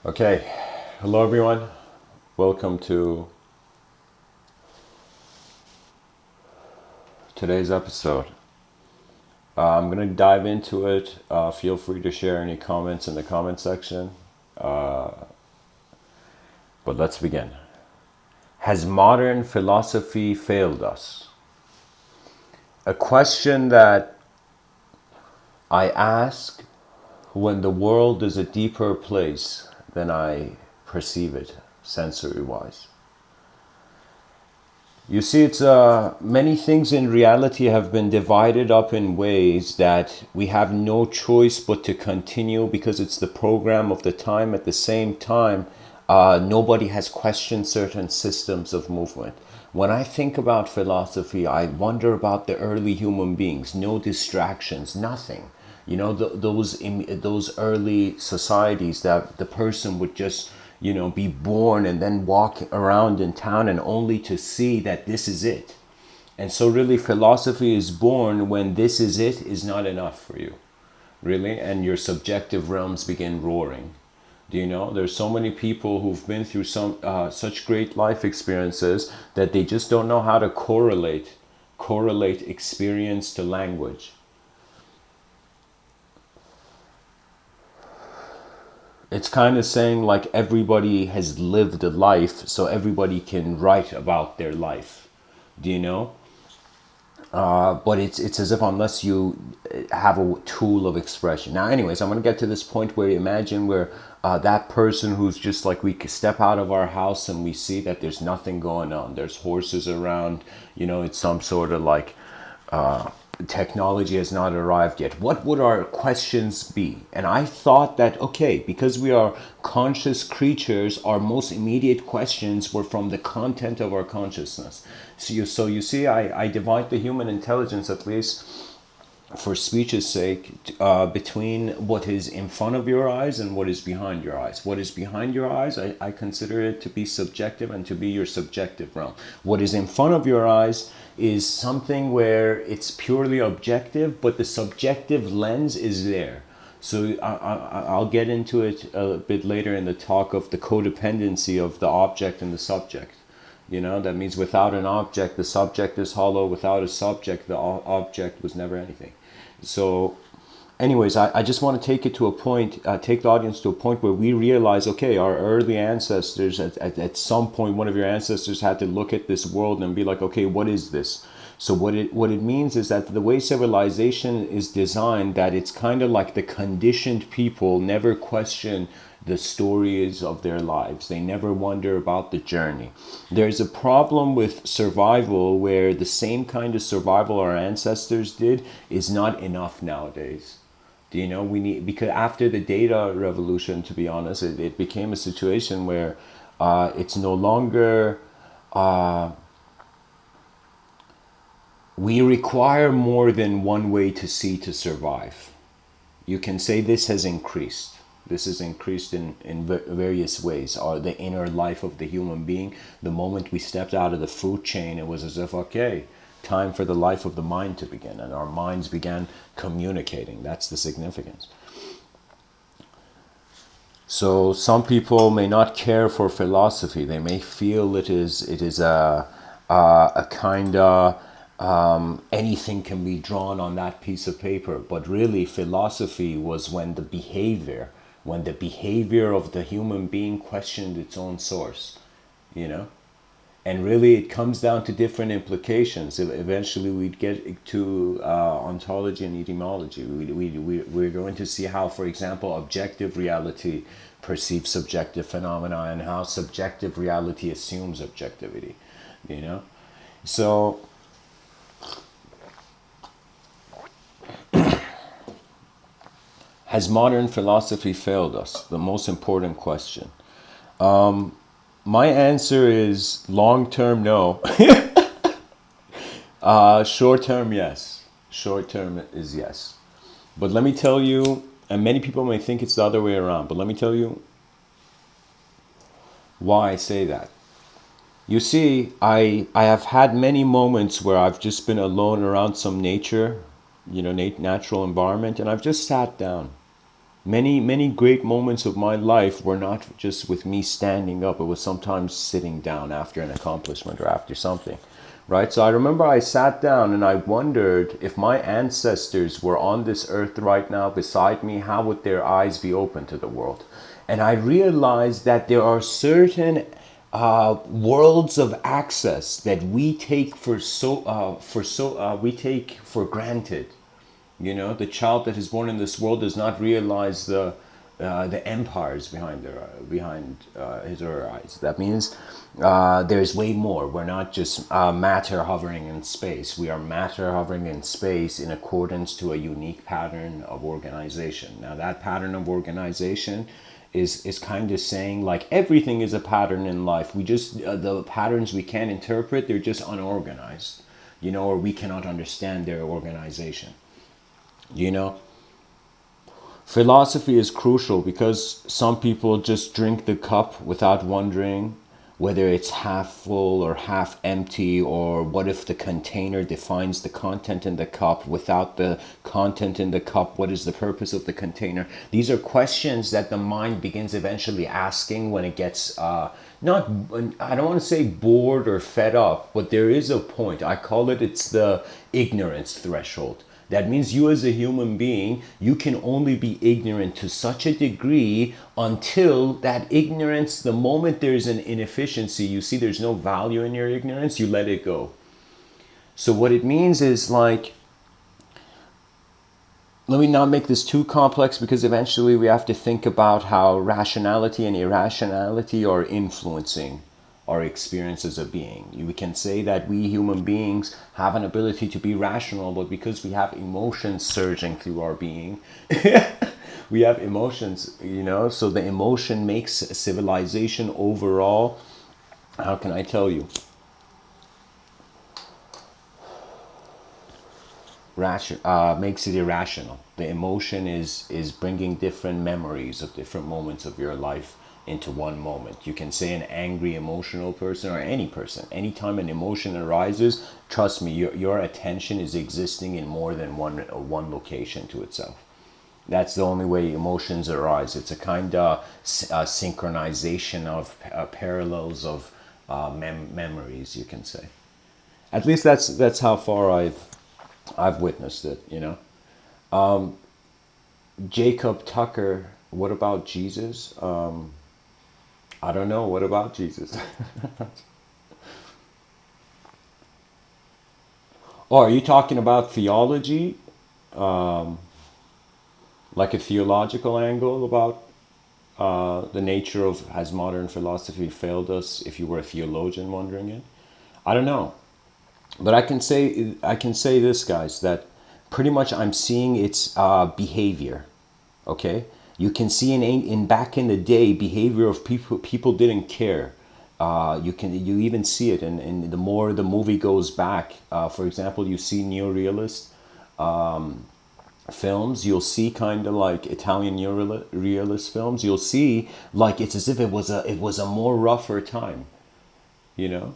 Okay, hello everyone. Welcome to today's episode. I'm going to dive into it. Feel free to share any comments in the comment section. But let's begin. Has modern philosophy failed us? A question that I ask when the world is a deeper place than I perceive it sensory wise. You see, it's many things in reality have been divided up in ways that we have no choice but to continue because it's the program of the time. At the same time, nobody has questioned certain systems of movement. When I think about philosophy, I wonder about the early human beings. No distractions, nothing. You know, those early societies that the person would just be born and then walk around in town and only to see that this is it. And so really philosophy is born when this is it is not enough for you, really, and your subjective realms begin roaring. Do you know there's so many people who've been through such great life experiences that they just don't know how to correlate experience to language. It's kind of saying like everybody has lived a life so everybody can write about their life. Do you know? But it's as if unless you have a tool of expression. Now anyways, I'm going to get to this point where you imagine where that person who's just like, we could step out of our house and we see that there's nothing going on, there's horses around, it's some sort of like technology has not arrived yet. What would our questions be? And I thought that, okay, because we are conscious creatures, our most immediate questions were from the content of our consciousness. So you see, I divide the human intelligence, at least for speech's sake, between what is in front of your eyes and what is behind your eyes. What is behind your eyes, I consider it to be subjective and to be your subjective realm. What is in front of your eyes is something where it's purely objective, but the subjective lens is there. So I'll get into it a bit later in the talk of the codependency of the object and the subject. That means without an object, the subject is hollow. Without a subject, the object was never anything. So anyways, I just want to take it to a point, take the audience to a point where we realize, okay, our early ancestors, at some point, one of your ancestors had to look at this world and be like, okay, what is this? So what it means is that the way civilization is designed, that it's kind of like the conditioned people never question the stories of their lives. They never wonder about the journey. There's a problem with survival where the same kind of survival our ancestors did is not enough nowadays. Do you know, we need, because after the data revolution, to be honest, it became a situation where it's no longer, we require more than one way to see to survive. You can say this has increased. This is increased in various ways. Or the inner life of the human being. The moment we stepped out of the food chain, it was as if, okay, time for the life of the mind to begin. And our minds began communicating. That's the significance. So some people may not care for philosophy. They may feel it is a kind of anything can be drawn on that piece of paper. But really, philosophy was when the behavior of the human being questioned its own source, and really it comes down to different implications. Eventually we'd get to ontology and etymology. We're going to see how, for example, objective reality perceives subjective phenomena and how subjective reality assumes objectivity, so has modern philosophy failed us? The most important question. My answer is long term, no. Short term, yes. Short term is yes. But let me tell you, and many people may think it's the other way around, but let me tell you why I say that. You see, I have had many moments where I've just been alone around some nature, natural environment, and I've just sat down. Many great moments of my life were not just with me standing up. It was sometimes sitting down after an accomplishment or after something, right? So I remember I sat down and I wondered, if my ancestors were on this earth right now beside me, how would their eyes be open to the world? And I realized that there are certain worlds of access that we take we take for granted. You know, the child that is born in this world does not realize the empires behind his or her eyes. That means there's way more. We're not just matter hovering in space. We are matter hovering in space in accordance to a unique pattern of organization. Now, that pattern of organization is kind of saying, like, everything is a pattern in life. We just the patterns we can't interpret. They're just unorganized, you know, or we cannot understand their organization. You know, philosophy is crucial because some people just drink the cup without wondering whether it's half full or half empty, or what if the container defines the content in the cup. Without the content in the cup, what is the purpose of the container? These are questions that the mind begins eventually asking when it gets not, I don't want to say bored or fed up, but there is a point. I call it, it's the ignorance threshold. That means you as a human being, you can only be ignorant to such a degree until that ignorance, the moment there's an inefficiency, you see there's no value in your ignorance, you let it go. So what it means is, like, let me not make this too complex, because eventually we have to think about how rationality and irrationality are influencing our experience as a being. We can say that we human beings have an ability to be rational, but because we have emotions surging through our being, we have emotions, you know, so the emotion makes civilization overall, how can I tell you? Makes it irrational. The emotion is bringing different memories of different moments of your life into one moment. You can say an angry, emotional person, or any person. Anytime an emotion arises, trust me, your attention is existing in more than one location to itself. That's the only way emotions arise. It's a kind of synchronization of parallels of memories, you can say. At least that's how far I've witnessed it, you know. Jacob Tucker, what about Jesus? I don't know. What about Jesus? Oh, are you talking about theology? Like a theological angle about the nature of, has modern philosophy failed us, if you were a theologian wondering it? I don't know. But I can say this, guys, that pretty much I'm seeing its behavior. Okay, you can see in back in the day, behavior of people didn't care. You even see it, and the more the movie goes back. For example, you see neorealist films. You'll see kind of like Italian neorealist films. You'll see like it's as if it was a more rougher time. You know.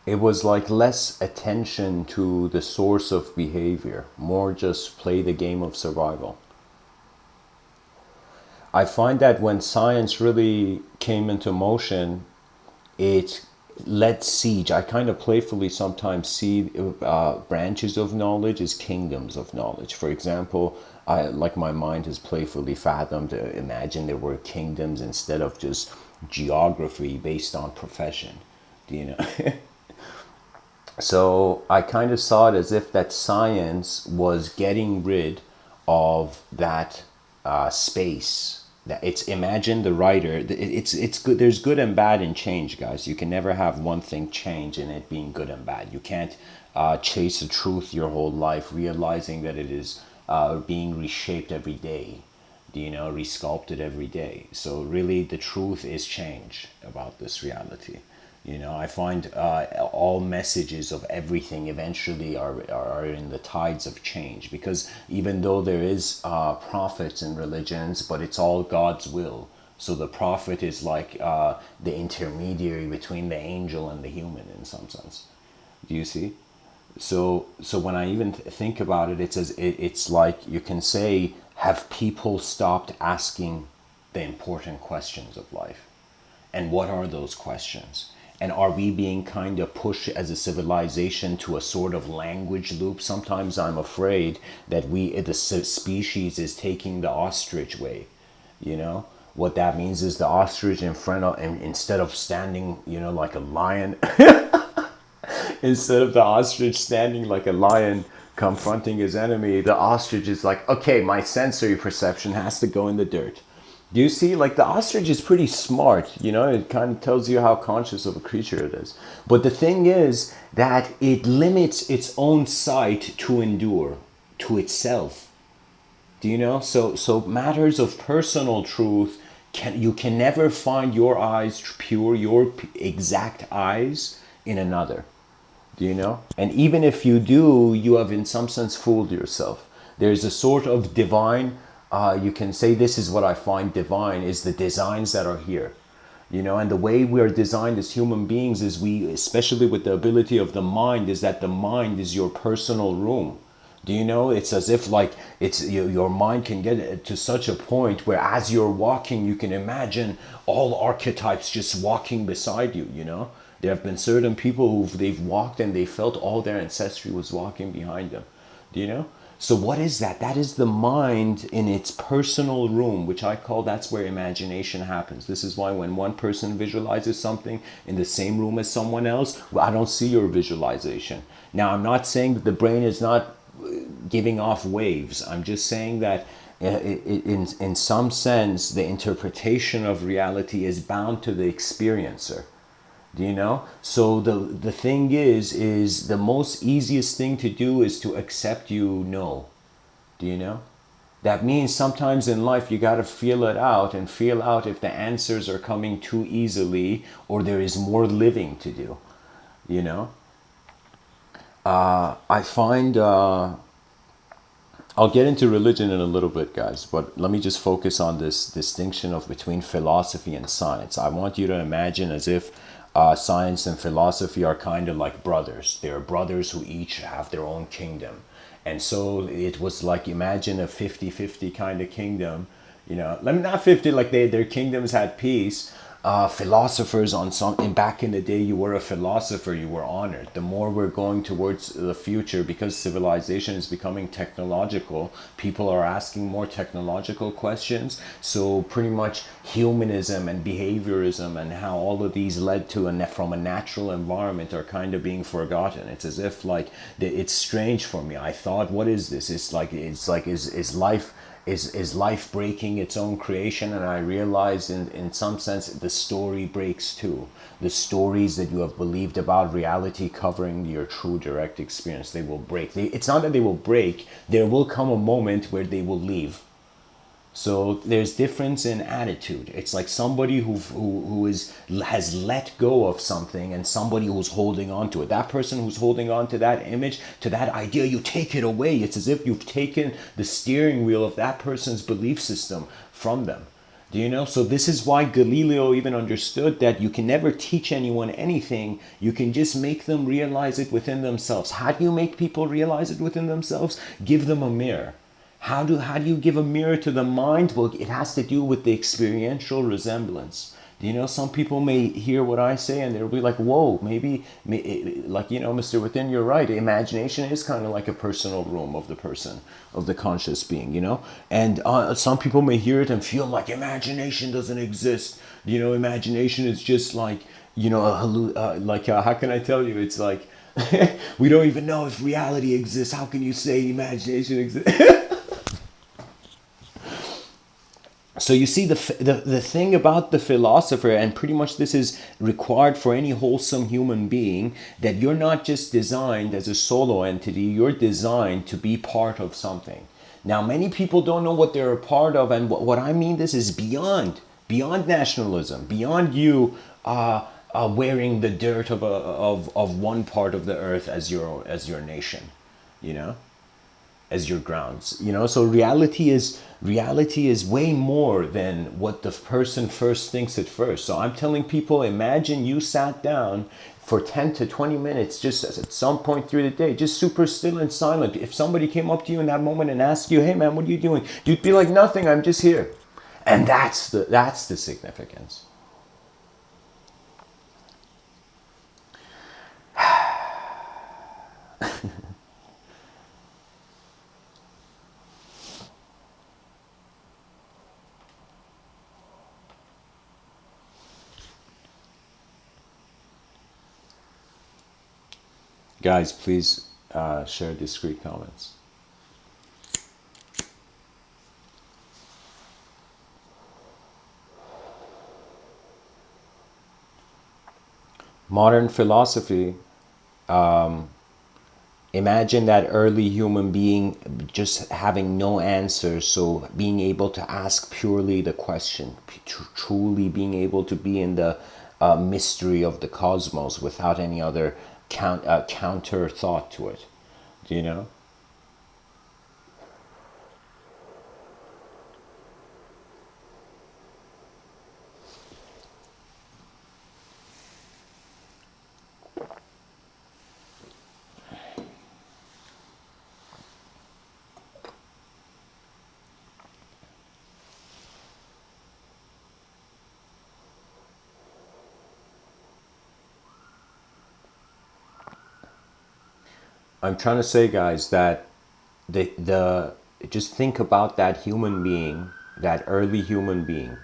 It was like less attention to the source of behavior, more just play the game of survival. I find that when science really came into motion, it led siege. I kind of playfully sometimes see branches of knowledge as kingdoms of knowledge. For example, I like my mind has playfully fathomed to imagine there were kingdoms instead of just geography based on profession. Do you know? So I kind of saw it as if that science was getting rid of that space. That it's, imagine the writer. It's good. There's good and bad in change, guys. You can never have one thing change and it being good and bad. You can't chase the truth your whole life, realizing that it is being reshaped every day. You know, resculpted every day. So really, the truth is change about this reality. I find all messages of everything eventually are in the tides of change, because even though there is prophets in religions, but it's all God's will. So the prophet is like the intermediary between the angel and the human in some sense. Do you see? So when I even think about it, it's like you can say, have people stopped asking the important questions of life? And what are those questions? And are we being kind of pushed as a civilization to a sort of language loop? Sometimes I'm afraid that the species is taking the ostrich way. You know what that means is the ostrich in front of, and instead of standing, like a lion, instead of the ostrich standing like a lion confronting his enemy, the ostrich is like, okay, my sensory perception has to go in the dirt. Do you see? Like the ostrich is pretty smart, it kind of tells you how conscious of a creature it is. But the thing is that it limits its own sight to endure to itself. Do you know? So matters of personal truth, you can never find your eyes pure, your exact eyes in another. Do you know? And even if you do, you have in some sense fooled yourself. There's a sort of divine, you can say, this is what I find divine, is the designs that are here. And the way we are designed as human beings is especially with the ability of the mind, is that the mind is your personal room. Do you know? It's as if like your mind can get to such a point where as you're walking, you can imagine all archetypes just walking beside you. There have been certain people they've walked and they felt all their ancestry was walking behind them. Do you know? So what is that? That is the mind in its personal room, which I call, that's where imagination happens. This is why when one person visualizes something in the same room as someone else, well, I don't see your visualization. Now, I'm not saying that the brain is not giving off waves. I'm just saying that in some sense, the interpretation of reality is bound to the experiencer. Do you know? So the thing is the most easiest thing to do is to accept you know. Do you know? That means sometimes in life you got to feel it out and feel out if the answers are coming too easily or there is more living to do. You know? I find I'll get into religion in a little bit, guys, but let me just focus on this distinction of between philosophy and science. I want you to imagine as if science and philosophy are kind of like brothers. They're brothers who each have their own kingdom. And so it was like, imagine a 50-50 kind of kingdom. Let me not 50, like their kingdoms had peace. Philosophers back in the day, you were a philosopher, you were honored. The more we're going towards the future, because civilization is becoming technological, people are asking more technological questions. So pretty much humanism and behaviorism and how all of these led to from a natural environment are kind of being forgotten. It's as if like it's strange for me. I thought, what is this? It's like is life, is life breaking its own creation? And I realized in some sense the story breaks too. The stories that you have believed about reality covering your true direct experience, they will break. It's not that they will break, there will come a moment where they will leave. So there's difference in attitude. It's like somebody has let go of something and somebody who's holding on to it. That person who's holding on to that image, to that idea, you take it away. It's as if you've taken the steering wheel of that person's belief system from them. Do you know? So this is why Galileo even understood that you can never teach anyone anything. You can just make them realize it within themselves. How do you make people realize it within themselves? Give them a mirror. How do you give a mirror to the mind? Well, it has to do with the experiential resemblance. Do you know, some people may hear what I say and they'll be like, whoa, maybe like, Mr. Within, you're right. Imagination is kind of like a personal room of the person, of the conscious being, And some people may hear it and feel like imagination doesn't exist. Imagination is just like, how can I tell you? It's like, we don't even know if reality exists. How can you say imagination exists? So you see, the thing about the philosopher, and pretty much this is required for any wholesome human being, that you're not just designed as a solo entity, you're designed to be part of something. Now, many people don't know what they're a part of, and what I mean this is beyond nationalism, beyond you wearing the dirt of one part of the earth as your nation, you know, as your grounds, you know. So reality is way more than what the person first thinks at first. So I'm telling people, imagine you sat down for 10 to 20 minutes just at some point through the day, just super still and silent. If somebody came up to you in that moment and asked you, hey man, what are you doing, you'd be like, nothing, I'm just here. And that's the significance. Guys, please share discreet comments. Modern philosophy, imagine that early human being just having no answers, so being able to ask purely the question, truly being able to be in the mystery of the cosmos without any other counter thought to it. Do you know? I'm trying to say, guys, that the just think about that human being, that early human being.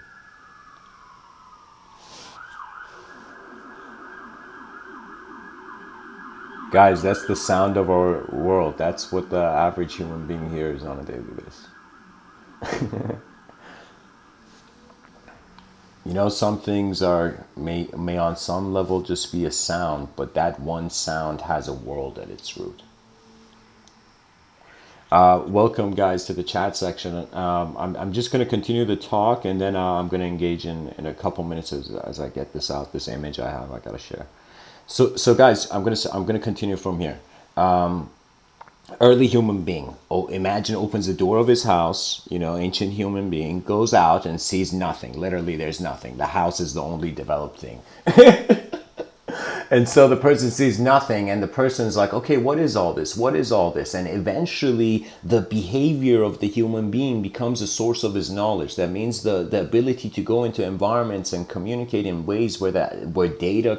Guys, that's the sound of our world. That's what the average human being hears on a daily basis. You know, some things may on some level just be a sound, but that one sound has a world at its root. Welcome, guys, to the chat section. I'm just going to continue the talk, and then I'm going to engage in a couple minutes as I get this out. This image I have, I got to share. So guys, I'm gonna continue from here. Early human being. Oh, imagine opens the door of his house. You know, ancient human being goes out and sees nothing. Literally, there's nothing. The house is the only developed thing. And so the person sees nothing, and the person's like, okay, what is all this? What is all this? And eventually the behavior of the human being becomes a source of his knowledge. That means the ability to go into environments and communicate in ways where data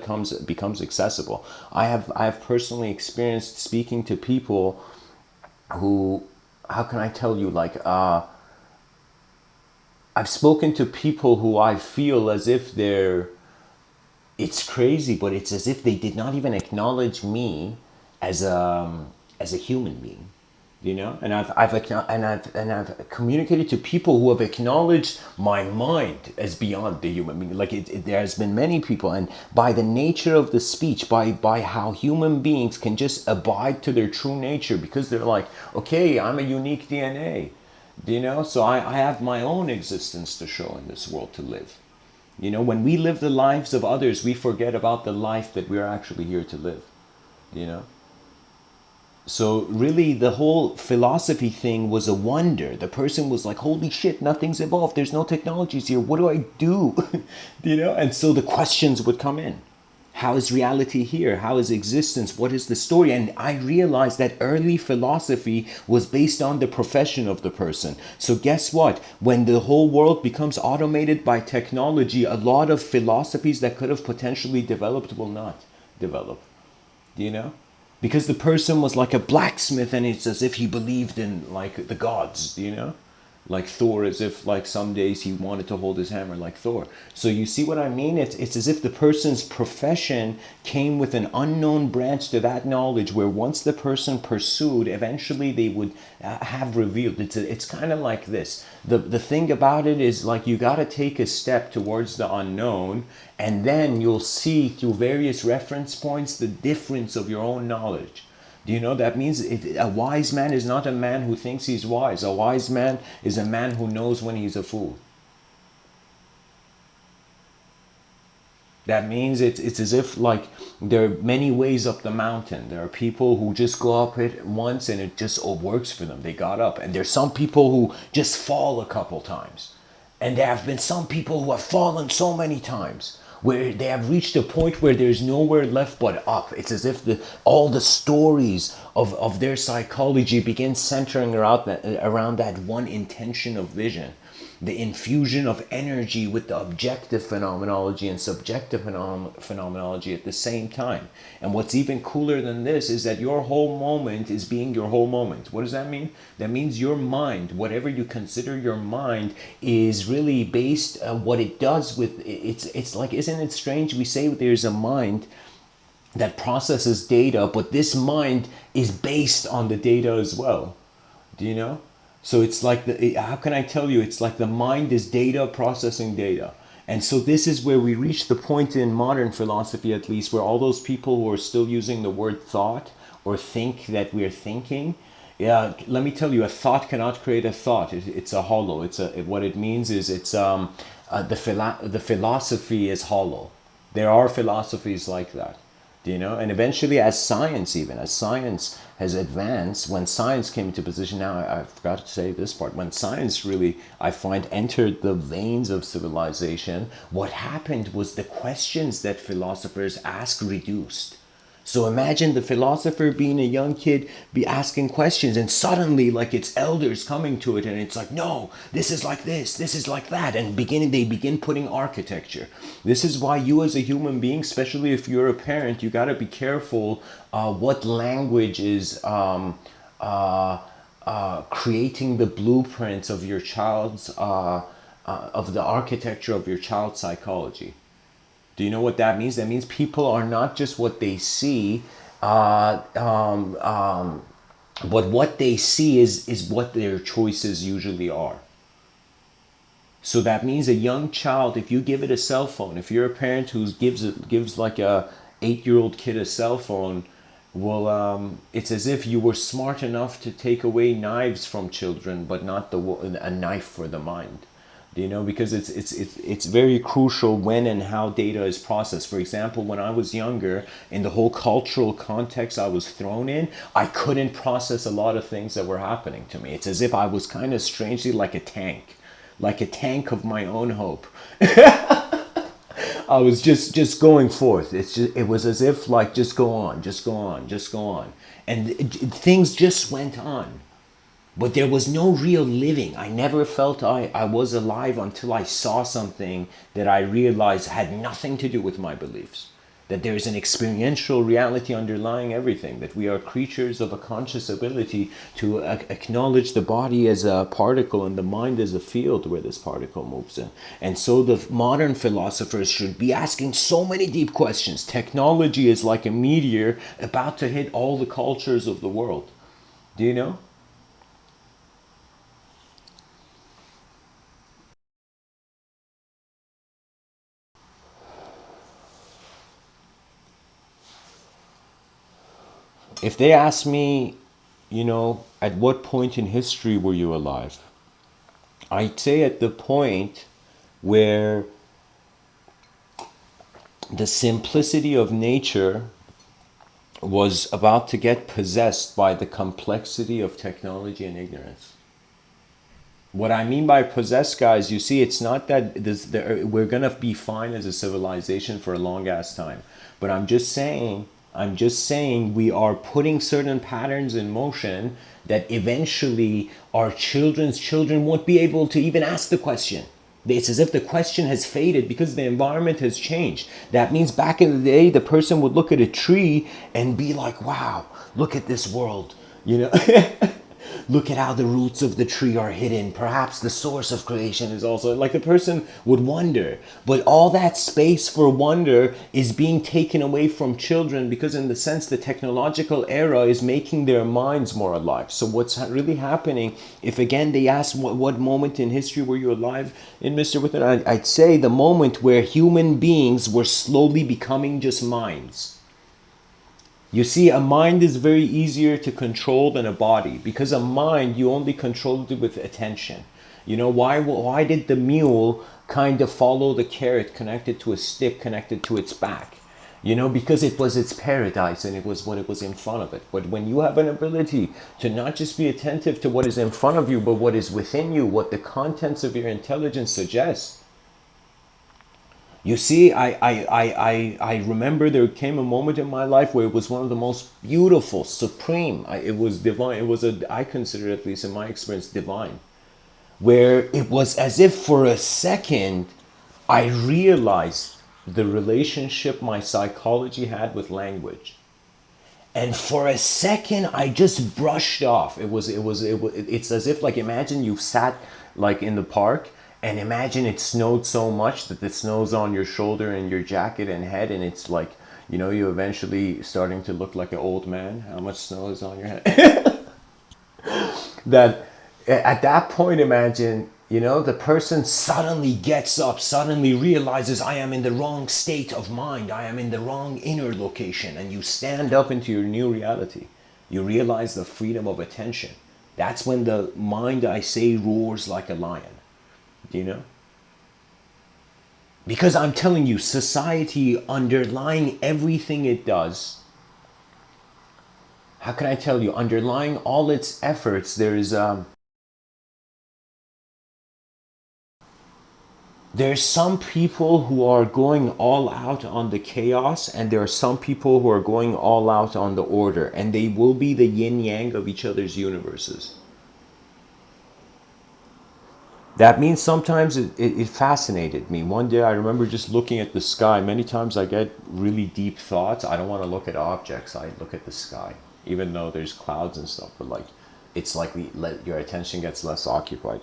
becomes accessible. I have personally experienced speaking to people who, how can I tell you, like I've spoken to people who I feel as if it's crazy, but it's as if they did not even acknowledge me as a human being, you know. And I've communicated to people who have acknowledged my mind as beyond the human being. Like there has been many people, and by the nature of the speech, by how human beings can just abide to their true nature, because they're like, okay, I'm a unique DNA, you know. So I have my own existence to show in this world to live. You know, when we live the lives of others, we forget about the life that we're actually here to live, you know? So really the whole philosophy thing was a wonder. The person was like, holy shit, nothing's evolved. There's no technologies here. What do I do? You know? And so the questions would come in. How is reality here? How is existence? What is the story? And I realized that early philosophy was based on the profession of the person. So guess what? When the whole world becomes automated by technology, a lot of philosophies that could have potentially developed will not develop. Do you know? Because the person was like a blacksmith, and it's as if he believed in like the gods, you know? Like Thor, as if like some days he wanted to hold his hammer like Thor. So you see what I mean? It's as if the person's profession came with an unknown branch to that knowledge, where once the person pursued, eventually they would have revealed. It's kind of like this. The thing about it is, like, you got to take a step towards the unknown, and then you'll see through various reference points the difference of your own knowledge. Do you know that means a wise man is not a man who thinks he's wise. A wise man is a man who knows when he's a fool. That means it's as if like there are many ways up the mountain. There are people who just go up it once and it just works for them. They got up. And there's some people who just fall a couple times. And there have been some people who have fallen so many times where they have reached a point where there's nowhere left but up. It's as if all the stories of their psychology begin centering around that one intention of vision, the infusion of energy with the objective phenomenology and subjective phenomenology at the same time. And what's even cooler than this is that your whole moment is being your whole moment. What does that mean? That means your mind, whatever you consider your mind, is really based what it does with it's like, isn't it strange? We say there's a mind that processes data, but this mind is based on the data as well. Do you know? So it's like how can I tell you? It's like the mind is data processing data. And so this is where we reach the point in modern philosophy, at least, where all those people who are still using the word thought or think that we're thinking, yeah, let me tell you, a thought cannot create a thought. It's a hollow. What it means is the philosophy is hollow. There are philosophies like that. Do you know? And eventually, as science has advanced, when science came into position, now I forgot to say this part, when science really, I find, entered the veins of civilization, what happened was the questions that philosophers ask reduced. So imagine the philosopher being a young kid, be asking questions, and suddenly, like, it's elders coming to it, and it's like, no, this is like this is like that, and they begin putting architecture. This is why you, as a human being, especially if you're a parent, you got to be careful what language is creating the blueprints of your child's of the architecture of your child's psychology. Do you know what that means? That means people are not just what they see, but what they see is what their choices usually are. So that means a young child, if you give it a cell phone, if you're a parent who gives like a 8-year-old kid a cell phone, well, it's as if you were smart enough to take away knives from children, but not a knife for the mind. You know, because it's very crucial when and how data is processed. For example, when I was younger, in the whole cultural context I was thrown in, I couldn't process a lot of things that were happening to me. It's as if I was kind of strangely like a tank of my own hope. I was just going forth. It was as if, like, just go on, just go on, just go on, and things just went on. But there was no real living. I never felt I was alive until I saw something that I realized had nothing to do with my beliefs. That there is an experiential reality underlying everything. That we are creatures of a conscious ability to acknowledge the body as a particle and the mind as a field where this particle moves in. And so the modern philosophers should be asking so many deep questions. Technology is like a meteor about to hit all the cultures of the world. Do you know? If they ask me, at what point in history were you alive? I'd say at the point where the simplicity of nature was about to get possessed by the complexity of technology and ignorance. What I mean by possessed, guys, you see, it's not that we're gonna be fine as a civilization for a long ass time, but I'm just saying we are putting certain patterns in motion that eventually our children's children won't be able to even ask the question. It's as if the question has faded because the environment has changed. That means back in the day, the person would look at a tree and be like, wow, look at this world. You know, look at how the roots of the tree are hidden. Perhaps the source of creation is also, like, the person would wonder. But all that space for wonder is being taken away from children because, in the sense, the technological era is making their minds more alive. So what's really happening, if again they ask what moment in history were you alive in, Mr. Within, I'd say the moment where human beings were slowly becoming just minds. You see, a mind is very easier to control than a body, because a mind, you only control it with attention. Why did the mule kind of follow the carrot connected to a stick connected to its back? Because it was its paradise and it was what it was in front of it. But when you have an ability to not just be attentive to what is in front of you, but what is within you, what the contents of your intelligence suggest. You see, I remember there came a moment in my life where it was one of the most beautiful, supreme, it was divine. I consider it, at least in my experience, divine. Where it was as if for a second I realized the relationship my psychology had with language. And for a second I just brushed off. It's as if, like, imagine you've sat like in the park, and imagine it snowed so much that the snow's on your shoulder and your jacket and head, and it's like, you eventually starting to look like an old man. How much snow is on your head? That at that point, imagine, the person suddenly gets up, suddenly realizes, I am in the wrong state of mind, I am in the wrong inner location, and you stand up into your new reality. You realize the freedom of attention. That's when the mind, I say, roars like a lion. Do you know? Because I'm telling you, society, underlying everything it does, how can I tell you, underlying all its efforts, there's some people who are going all out on the chaos, and there are some people who are going all out on the order, and they will be the yin yang of each other's universes. That means sometimes it fascinated me. One day I remember just looking at the sky. Many times I get really deep thoughts. I don't want to look at objects, I look at the sky, even though there's clouds and stuff, but like, it's like your attention gets less occupied.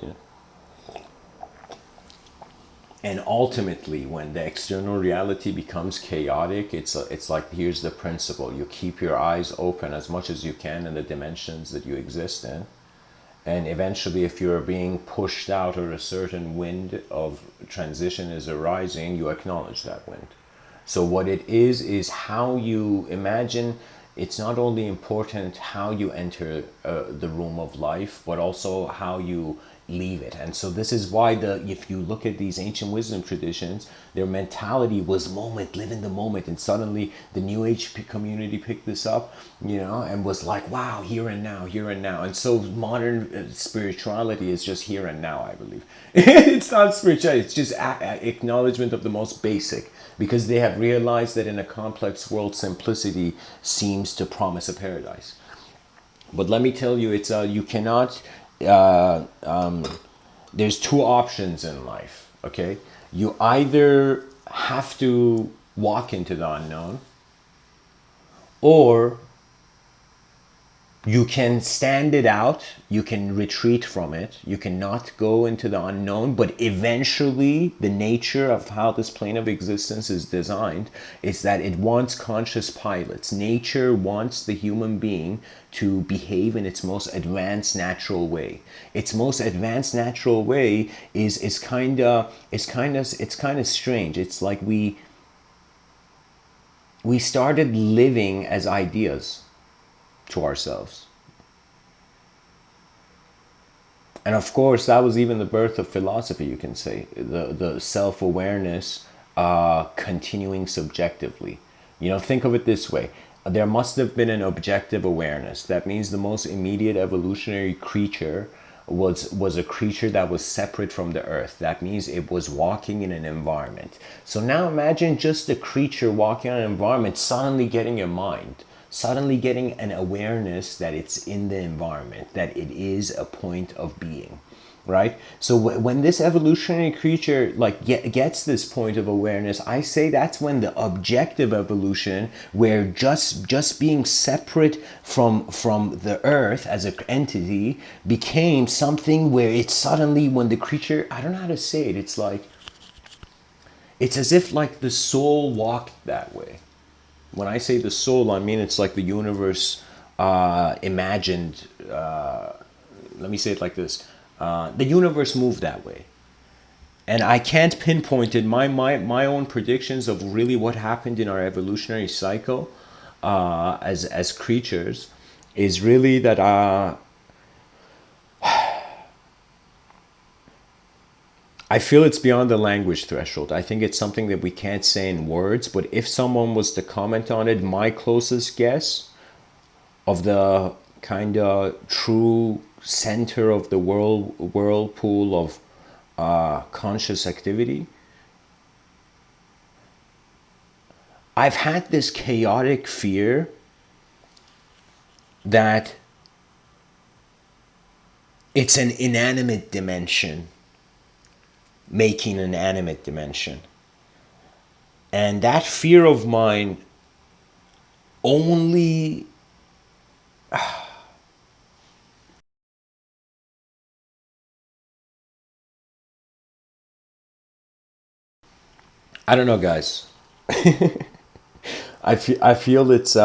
And ultimately, when the external reality becomes chaotic, it's like, here's the principle: you keep your eyes open as much as you can in the dimensions that you exist in, and eventually, if you're being pushed out or a certain wind of transition is arising, you acknowledge that wind. So what it is how you imagine. It's not only important how you enter the room of life, but also how you leave it. And so this is why, if you look at these ancient wisdom traditions, their mentality was moment, live in the moment. And suddenly the new age community picked this up, and was like, wow, here and now, here and now. And so modern spirituality is just here and now, I believe. It's not spirituality, it's just acknowledgement of the most basic, because they have realized that in a complex world, simplicity seems to promise a paradise. But let me tell you, it's you cannot. Uh, there's two options in life. Okay, you either have to walk into the unknown, or you can stand it out, you can retreat from it, you cannot go into the unknown, but eventually the nature of how this plane of existence is designed is that it wants conscious pilots. Nature wants the human being to behave in its most advanced natural way. Its most advanced natural way is kind of strange. It's like we started living as ideas to ourselves. And of course, that was even the birth of philosophy, you can say. The self awareness continuing subjectively. Think of it this way: there must have been an objective awareness. That means the most immediate evolutionary creature was a creature that was separate from the earth. That means it was walking in an environment. So now imagine just a creature walking in an environment suddenly getting a mind, suddenly getting an awareness that it's in the environment, that it is a point of being, right? So when this evolutionary creature gets this point of awareness, I say that's when the objective evolution, where just being separate from the earth as an entity, became something where it's suddenly, when the creature, I don't know how to say it, it's as if like the soul walked that way. When I say the soul, I mean it's like the universe imagined. Let me say it like this: the universe moved that way, and I can't pinpoint it. My own predictions of really what happened in our evolutionary cycle as creatures is really that I feel it's beyond the language threshold. I think it's something that we can't say in words, but if someone was to comment on it, my closest guess of the kind of true center of the whirlpool of conscious activity, I've had this chaotic fear that it's an inanimate dimension making an animate dimension. And that fear of mine only, I don't know, guys. I feel it's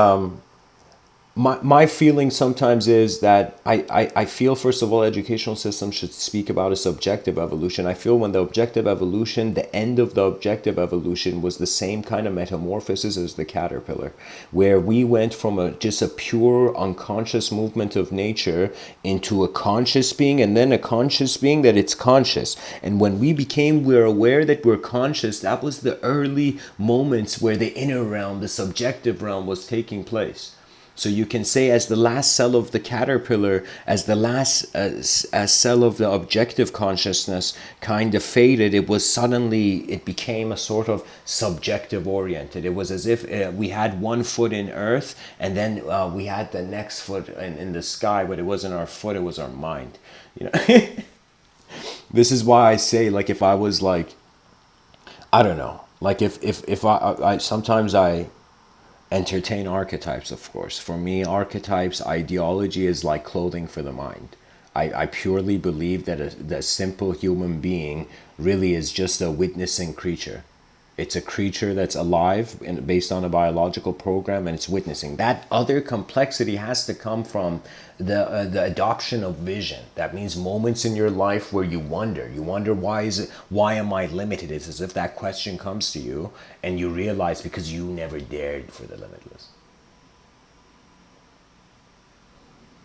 my feeling sometimes is that I feel, first of all, educational systems should speak about a subjective evolution. I feel when the objective evolution, the end of the objective evolution was the same kind of metamorphosis as the caterpillar, where we went from just a pure unconscious movement of nature into a conscious being, and then a conscious being that it's conscious. And when we're aware that we're conscious, that was the early moments where the inner realm, the subjective realm, was taking place. So you can say, as the last cell of the caterpillar, as the last as cell of the objective consciousness kind of faded, it became a sort of subjective oriented. It was as if we had one foot in earth, and then we had the next foot in the sky, but it wasn't our foot, it was our mind. You know, this is why I say, like, if I was like, I don't know, like if I sometimes I entertain archetypes, of course. For me, archetypes, ideology is like clothing for the mind. I purely believe that a simple human being really is just a witnessing creature. It's a creature that's alive and based on a biological program, and it's witnessing. That other complexity has to come from the adoption of vision. That means moments in your life where you wonder why am I limited? It's as if that question comes to you, and you realize because you never dared for the limitless.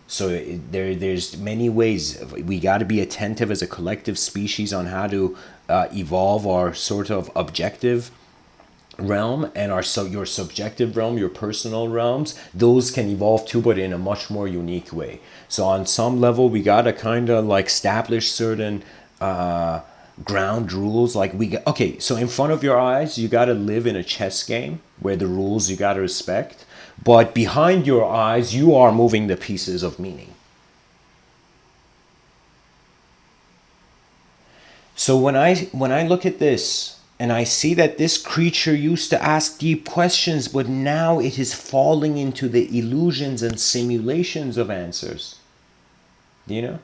So there's many ways. We got to be attentive as a collective species on how to evolve our sort of objective realm, and your subjective realm, your personal realms. Those can evolve too, but in a much more unique way. So on some level, we got to kind of like establish certain ground rules. Like okay, so in front of your eyes, you got to live in a chess game where the rules you got to respect, but behind your eyes, you are moving the pieces of meaning. So when I look at this and I see that this creature used to ask deep questions, but now it is falling into the illusions and simulations of answers. You know?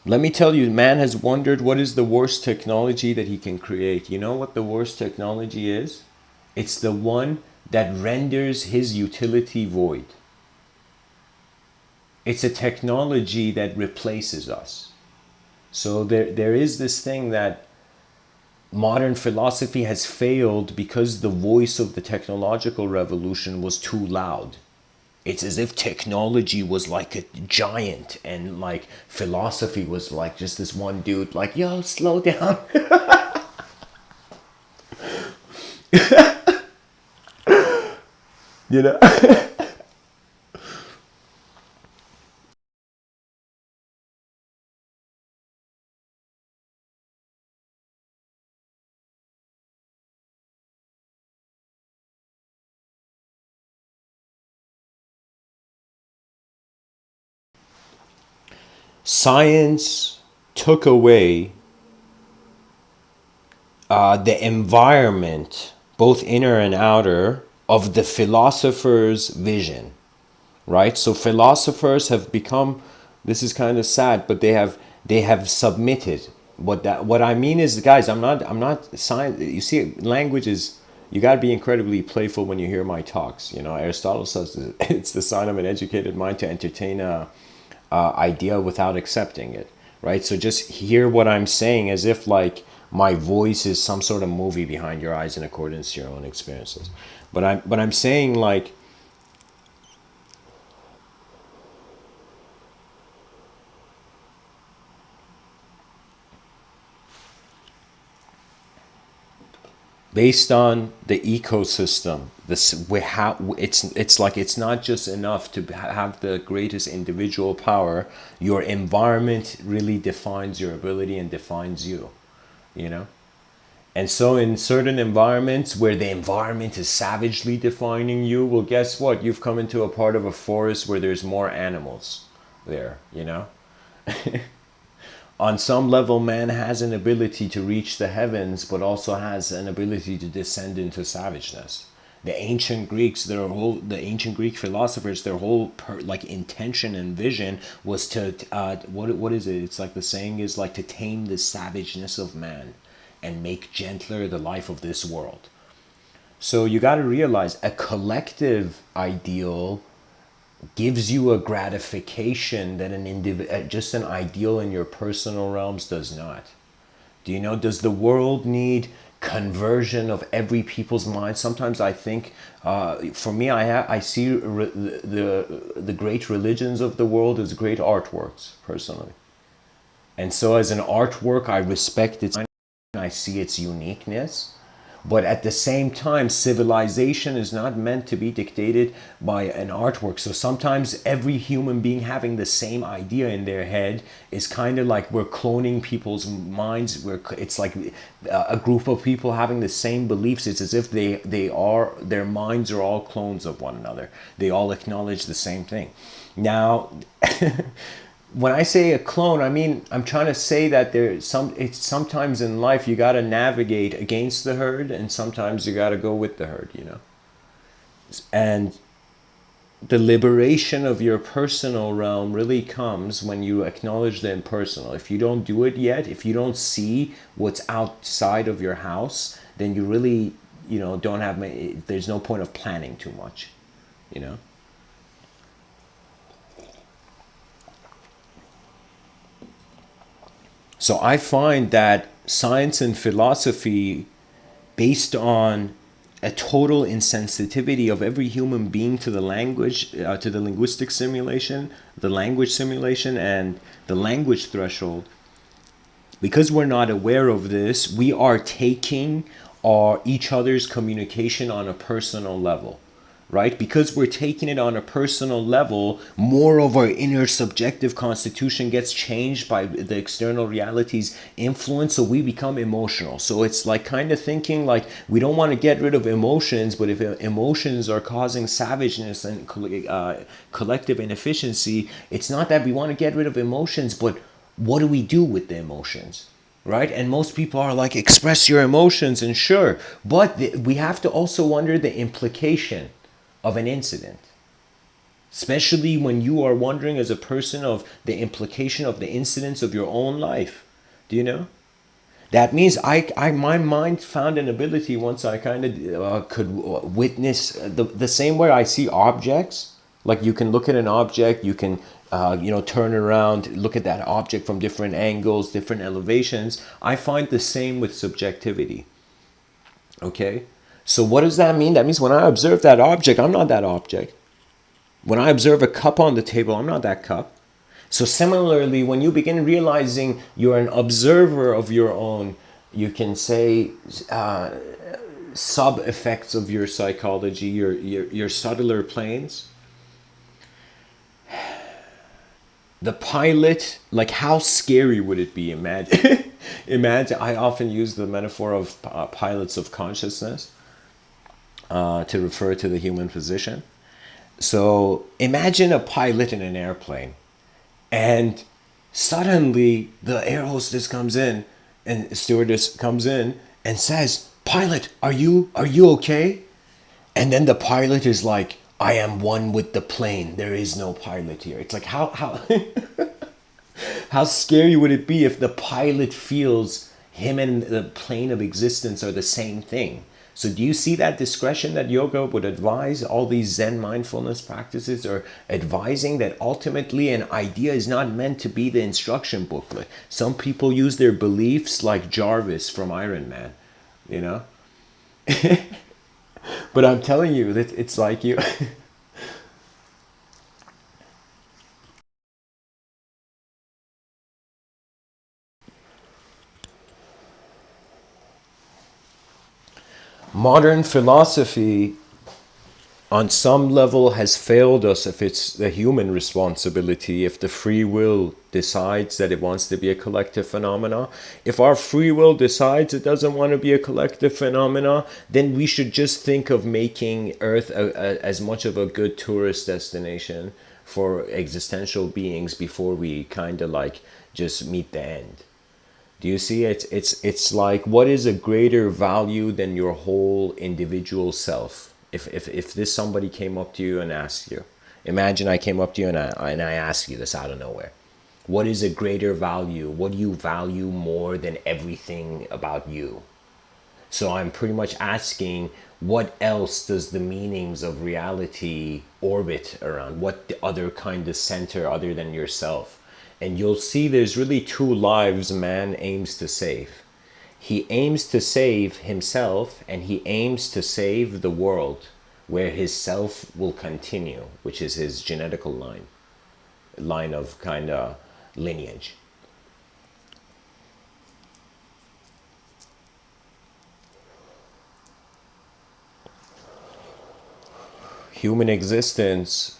Let me tell you, man has wondered what is the worst technology that he can create. You know what the worst technology is? It's the one that renders his utility void. It's a technology that replaces us. So there is this thing that modern philosophy has failed because the voice of the technological revolution was too loud. It's as if technology was like a giant, and like philosophy was like just this one dude, like, yo, slow down. You know? Science took away the environment, both inner and outer, of the philosopher's vision, right? So philosophers have become, this is kind of sad, but they have submitted. What I mean is, guys, I'm not science. You see, language is, you got to be incredibly playful when you hear my talks. You know, Aristotle says it's the sign of an educated mind to entertain a idea without accepting it, right? So just hear what I'm saying as if like my voice is some sort of movie behind your eyes in accordance to your own experiences. But I'm saying, like, based on the ecosystem. This we have. It's like it's not just enough to have the greatest individual power. Your environment really defines your ability and defines you. You know. And so, in certain environments where the environment is savagely defining you, well, guess what? You've come into a part of a forest where there's more animals there, you know? On some level, man has an ability to reach the heavens, but also has an ability to descend into savageness. The ancient Greeks, the ancient Greek philosophers, their whole like intention and vision was to, what is it? It's like the saying is like to tame the savageness of man and make gentler the life of this world. So you got to realize a collective ideal gives you a gratification that just an ideal in your personal realms does not. Do you know? Does the world need conversion of every people's mind? Sometimes I think, for me, I see the great religions of the world as great artworks personally, and so as an artwork, I respect its. I see its uniqueness. But at the same time, civilization is not meant to be dictated by an artwork. So sometimes every human being having the same idea in their head is kind of like we're cloning people's minds. It's like a group of people having the same beliefs. It's as if their minds are all clones of one another. They all acknowledge the same thing. Now, when I say a clone, I mean I'm trying to say that it's sometimes in life you got to navigate against the herd, and sometimes you got to go with the herd, you know. And the liberation of your personal realm really comes when you acknowledge the impersonal. If you don't do it yet, if you don't see what's outside of your house, then you really, don't have. There's no point of planning too much, you know. So I find that science and philosophy, based on a total insensitivity of every human being to the language, to the linguistic simulation, the language simulation, and the language threshold, because we're not aware of this, we are taking our each other's communication on a personal level, right? Because we're taking it on a personal level, more of our inner subjective constitution gets changed by the external reality's influence, so we become emotional. So it's like kind of thinking like we don't want to get rid of emotions, but if emotions are causing savageness and collective inefficiency, it's not that we want to get rid of emotions, but what do we do with the emotions, right? And most people are like, express your emotions, and sure, but we have to also wonder the implication of an incident, especially when you are wondering as a person of the implication of the incidents of your own life. Do you know? That means my mind found an ability once I kind of could witness the same way I see objects. Like you can look at an object, you can turn around, look at that object from different angles, different elevations. I find the same with subjectivity. Okay, so what does that mean? That means when I observe that object, I'm not that object. When I observe a cup on the table, I'm not that cup. So similarly, when you begin realizing you're an observer of your own, you can say sub effects of your psychology, your subtler planes. The pilot, like how scary would it be? Imagine, imagine. I often use the metaphor of pilots of consciousness to refer to the human position. So imagine a pilot in an airplane, and suddenly the air hostess comes in, and stewardess comes in and says, "Pilot, are you okay?" And then the pilot is like, "I am one with the plane. There is no pilot here." It's like how how scary would it be if the pilot feels him and the plane of existence are the same thing? So do you see that discretion that yoga would advise? All these Zen mindfulness practices are advising that ultimately an idea is not meant to be the instruction booklet. Some people use their beliefs like Jarvis from Iron Man, you know? But I'm telling you that it's like you. Modern philosophy on some level has failed us if it's the human responsibility, if the free will decides that it wants to be a collective phenomena. If our free will decides it doesn't want to be a collective phenomena, then we should just think of making Earth as much of a good tourist destination for existential beings before we kind of like just meet the end. Do you see? It's like, what is a greater value than your whole individual self? If this somebody came up to you and asked you, imagine I came up to you and I asked you this out of nowhere. What is a greater value? What do you value more than everything about you? So I'm pretty much asking, what else does the meanings of reality orbit around? What the other kind of center other than yourself? And you'll see there's really two lives man aims to save. He aims to save himself and he aims to save the world where his self will continue, which is his genetical line of kind of lineage. Human existence,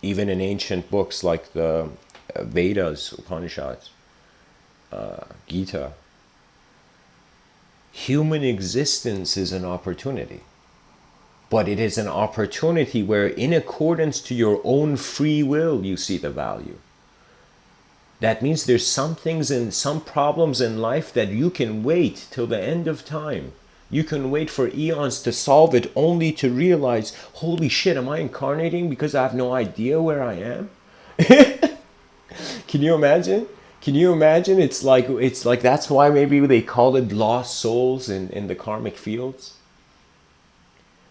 even in ancient books like the Vedas, Upanishads, Gita, human existence is an opportunity. But it is an opportunity where, in accordance to your own free will, you see the value. That means there's some things and some problems in life that you can wait till the end of time. You can wait for eons to solve it, only to realize, holy shit, am I incarnating because I have no idea where I am? Can you imagine? Can you imagine? It's like that's why maybe they call it lost souls in the karmic fields.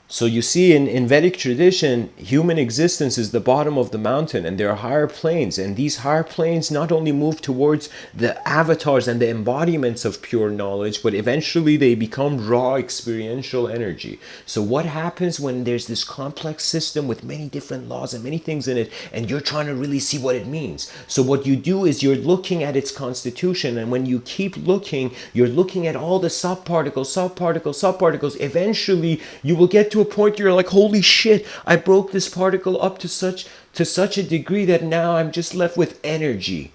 So you see, in Vedic tradition, human existence is the bottom of the mountain, and there are higher planes, and these higher planes not only move towards the avatars and the embodiments of pure knowledge, but eventually they become raw experiential energy. So what happens when there's this complex system with many different laws and many things in it, and you're trying to really see what it means? So what you do is you're looking at its constitution, and when you keep looking, you're looking at all the subparticles. Eventually, you will get to a point you're like, holy shit, I broke this particle up to such a degree that now I'm just left with energy.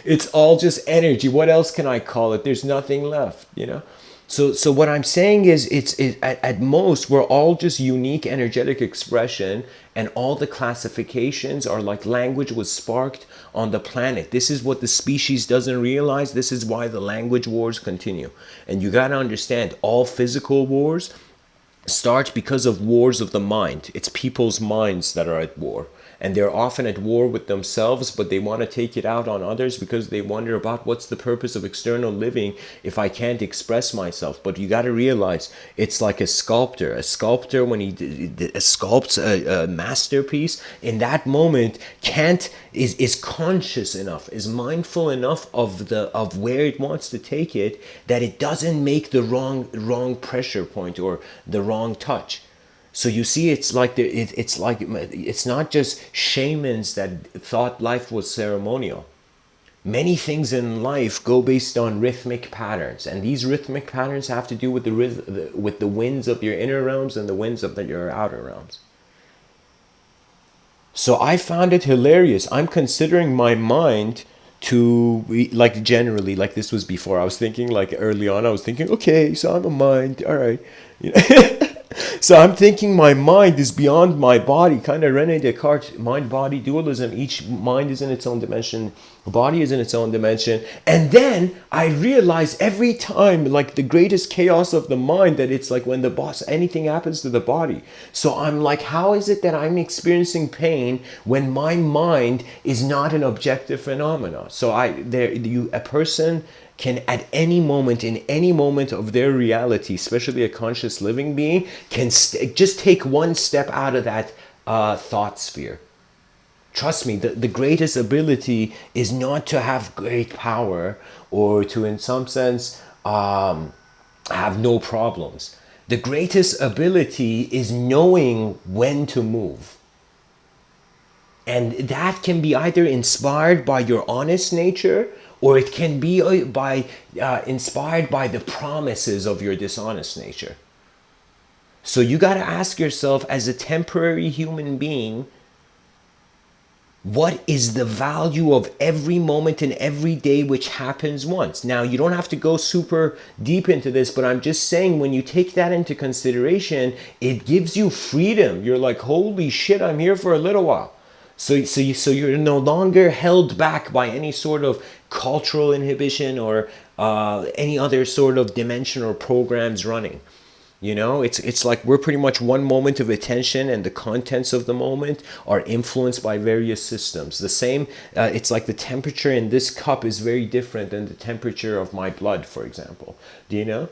It's all just energy. What else can I call it? There's nothing left. So what I'm saying is, at most we're all just unique energetic expression, and all the classifications are like language was sparked on the planet. This is what the species doesn't realize. This is why the language wars continue. And you got to understand, all physical wars start because of wars of the mind. It's people's minds that are at war. And they're often at war with themselves, but they want to take it out on others because they wonder about what's the purpose of external living if I can't express myself. But you got to realize, it's like a sculptor. A sculptor, when he sculpts a masterpiece, in that moment is conscious enough, is mindful enough of where it wants to take it, that it doesn't make the wrong pressure point or the wrong touch. So you see, it's not just shamans that thought life was ceremonial. Many things in life go based on rhythmic patterns, and these rhythmic patterns have to do with the winds of your inner realms and the winds of your outer realms. So I found it hilarious. I'm considering my mind to be, like, generally, like, this was before. I was thinking, like, early on, I was thinking, okay, so I'm a mind, all right. So I'm thinking my mind is beyond my body, kind of Rene Descartes, mind-body dualism. Each mind is in its own dimension, body is in its own dimension. And then I realize every time, like, the greatest chaos of the mind, that it's like when anything happens to the body. So I'm like, how is it that I'm experiencing pain when my mind is not an objective phenomena? So a person can, at any moment, in any moment of their reality, especially a conscious living being, can just take one step out of that thought sphere. Trust me, the greatest ability is not to have great power or to, in some sense, have no problems. The greatest ability is knowing when to move. And that can be either inspired by your honest nature, or it can be by inspired by the promises of your dishonest nature. So you got to ask yourself, as a temporary human being, what is the value of every moment and every day which happens once? Now, you don't have to go super deep into this, but I'm just saying, when you take that into consideration, it gives you freedom. You're like, holy shit, I'm here for a little while. So you're no longer held back by any sort of cultural inhibition or any other sort of dimension or programs running. It's like we're pretty much one moment of attention, and the contents of the moment are influenced by various systems. The same, it's like the temperature in this cup is very different than the temperature of my blood, for example. Do you know?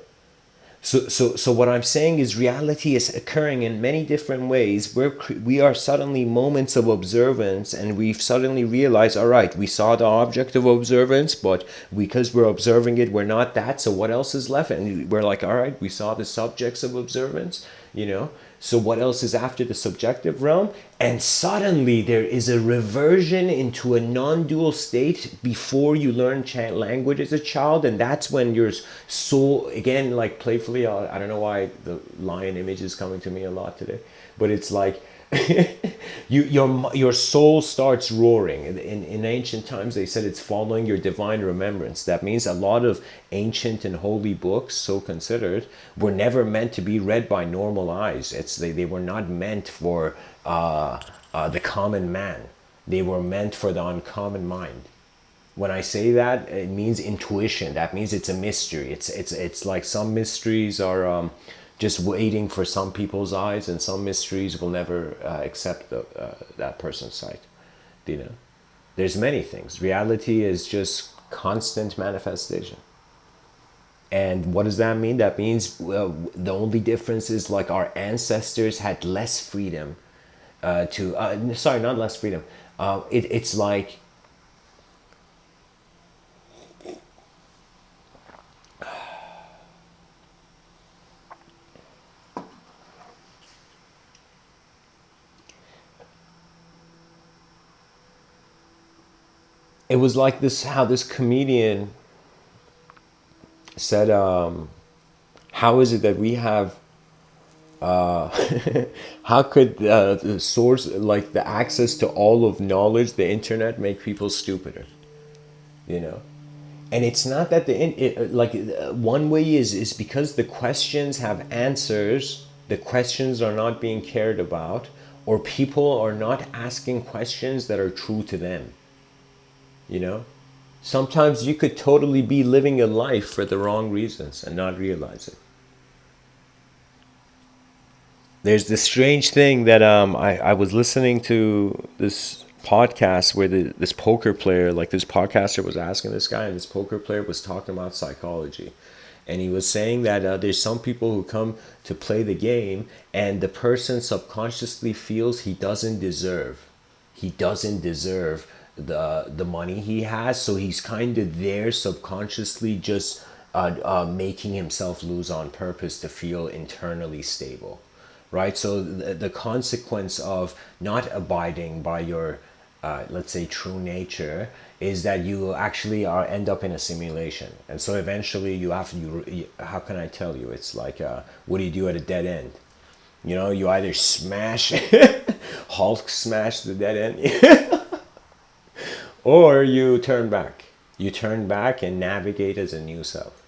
So what I'm saying is, reality is occurring in many different ways. We are suddenly moments of observance, and we've suddenly realized, all right, we saw the object of observance, but because we're observing it, we're not that. So what else is left? And we're like, all right, we saw the subjects of observance, you know. So what else is after the subjective realm? And suddenly there is a reversion into a non-dual state before you learn language as a child, and that's when your soul, again, like playfully, I don't know why the lion image is coming to me a lot today, but it's like your soul starts roaring. In ancient times, they said it's following your divine remembrance. That means a lot of ancient and holy books, so considered, were never meant to be read by normal eyes. They were not meant for the common man. They were meant for the uncommon mind. When I say that, it means intuition. That means it's a mystery. It's like some mysteries are just waiting for some people's eyes, and some mysteries will never accept that person's sight. Do you know? There's many things. Reality is just constant manifestation. And what does that mean? That means, well, the only difference is, like, our ancestors had less freedom sorry, not less freedom. It's like, it was like this, how this comedian said, how is it that we have how could the source, like the access to all of knowledge, the internet, make people stupider, you know? And it's not that one way is because the questions have answers, the questions are not being cared about, or people are not asking questions that are true to them, you know? Sometimes you could totally be living a life for the wrong reasons and not realize it. There's this strange thing that I was listening to this podcast where this poker player, like, this podcaster was asking this guy, and this poker player was talking about psychology. And he was saying that there's some people who come to play the game, and the person subconsciously feels he doesn't deserve the money he has, so he's kind of there subconsciously, just making himself lose on purpose to feel internally stable, right? So the consequence of not abiding by your let's say true nature is that you actually are end up in a simulation. And so eventually how can I tell you, it's like, what do you do at a dead end? You know, you either smash Hulk smash the dead end, or you turn back and navigate as a new self.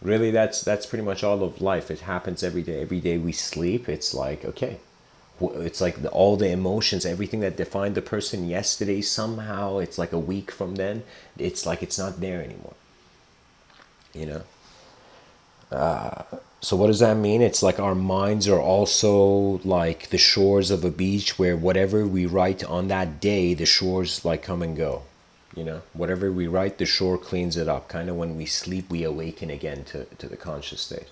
Really, that's pretty much all of life. It happens every day. Every day we sleep, it's like, okay, it's like all the emotions, everything that defined the person yesterday, somehow it's like a week from then, it's like it's not there anymore, you know. So what does that mean? It's like our minds are also like the shores of a beach, where whatever we write on that day, the shores like come and go. You know, whatever we write, the shore cleans it up. Kind of when we sleep, we awaken again to the conscious state.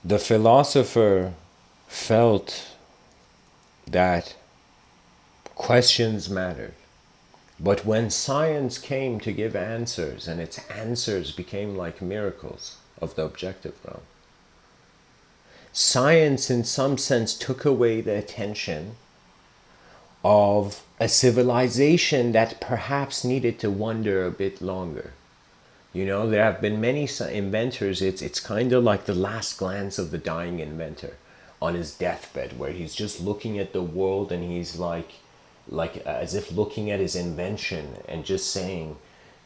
The philosopher felt that questions mattered. But when science came to give answers, and its answers became like miracles of the objective realm, science in some sense took away the attention of a civilization that perhaps needed to wonder a bit longer. You know, there have been many inventors. It's kind of like the last glance of the dying inventor on his deathbed, where he's just looking at the world and he's like as if looking at his invention and just saying,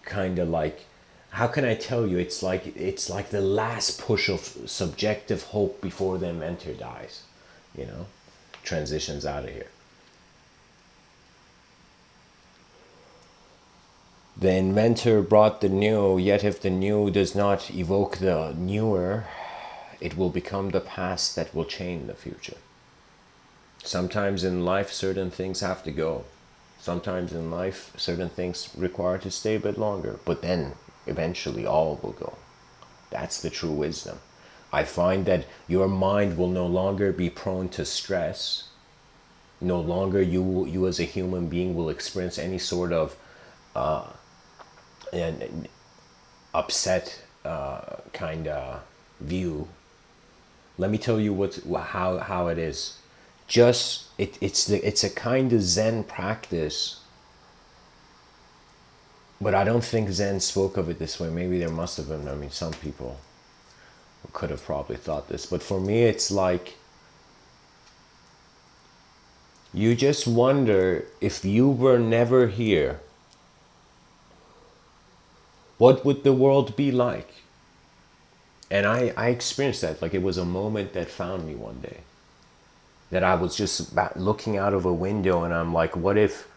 kind of like, how can I tell you? It's like the last push of subjective hope before the inventor dies. You know, transitions out of here. The inventor brought the new, yet if the new does not evoke the newer, it will become the past that will change the future. Sometimes in life, certain things have to go. Sometimes in life, certain things require to stay a bit longer. But then, eventually, all will go. That's the true wisdom. I find that your mind will no longer be prone to stress. No longer you as a human being will experience any sort of an upset kind of view. Let me tell you how it is. Just it's a kind of Zen practice, but I don't think Zen spoke of it this way. Maybe there must have been. I mean, some people could have probably thought this, but for me, it's like you just wonder, if you were never here, what would the world be like? And I experienced that. Like, it was a moment that found me one day. That I was just looking out of a window and I'm like, what if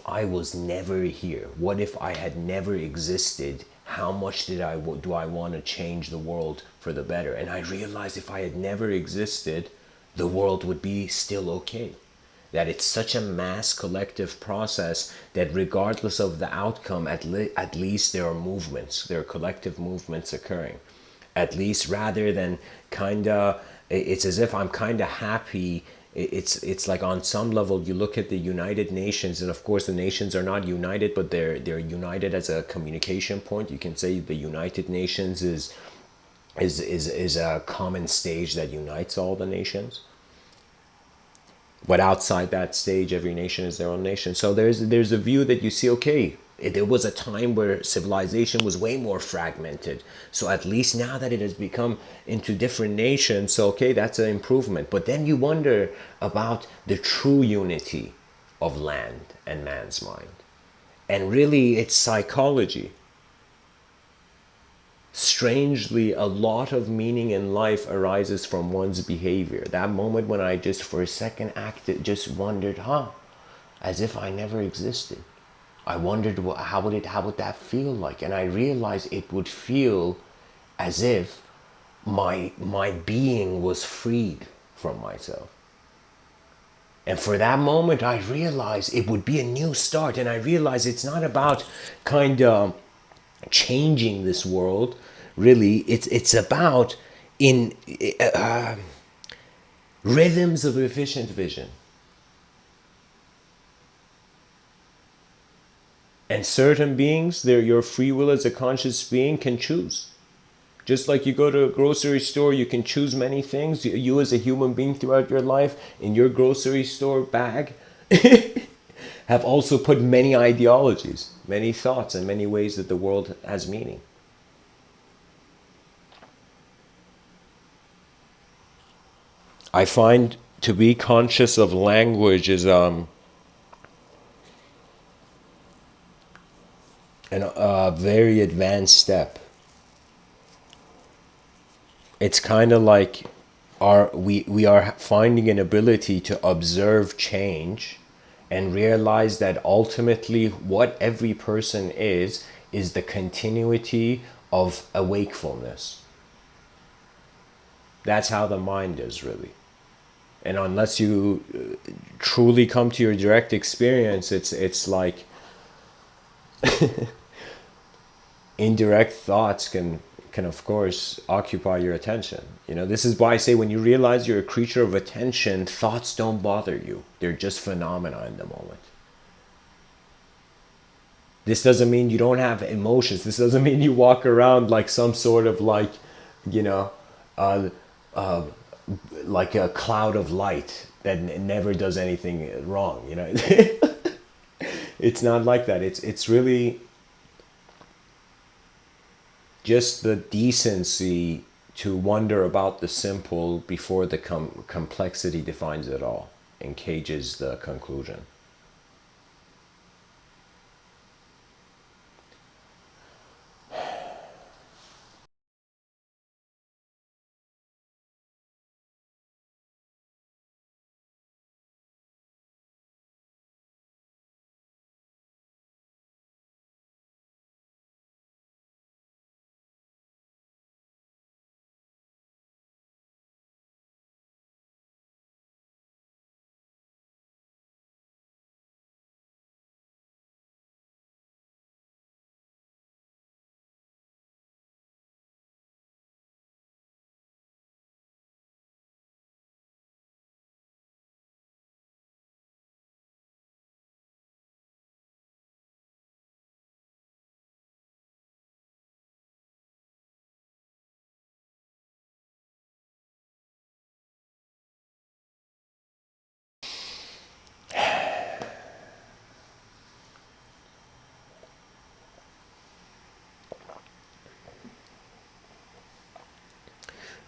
I was never here? What if I had never existed? How much do I want to change the world for the better? And I realized if I had never existed, the world would be still okay. That it's such a mass collective process that regardless of the outcome, at least there are movements, there are collective movements occurring. At least, rather than it's as if I'm kind of happy. It's like on some level you look at the United Nations, and of course the nations are not united, but they're united as a communication point. You can say the United Nations is a common stage that unites all the nations. But outside that stage, every nation is their own nation. So there's a view that you see, okay, there was a time where civilization was way more fragmented. So at least now that it has become into different nations, so okay, that's an improvement. But then you wonder about the true unity of land and man's mind. And really, it's psychology. Strangely, a lot of meaning in life arises from one's behavior. That moment when I just for a second just wondered, as if I never existed. I wondered how would that feel like, and I realized it would feel as if my being was freed from myself. And for that moment, I realized it would be a new start, and I realized it's not about kind of changing this world. Really, it's about in rhythms of efficient vision. And certain beings, your free will as a conscious being can choose. Just like you go to a grocery store, you can choose many things. You as a human being throughout your life, in your grocery store bag, have also put many ideologies, many thoughts, and many ways that the world has meaning. I find to be conscious of language is a very advanced step. It's kind of like we are finding an ability to observe change and realize that ultimately what every person is the continuity of a wakefulness. That's how the mind is, really. And unless you truly come to your direct experience, it's like indirect thoughts can can of course occupy your attention. This is why I say when you realize you're a creature of attention, thoughts don't bother you. They're just phenomena in the moment. This doesn't mean you don't have emotions. This doesn't mean you walk around like some sort of like, you know, uh, uh, like a cloud of light that never does anything wrong. It's not like that. It's really just the decency to wonder about the simple before the complexity defines it all and cages the conclusion.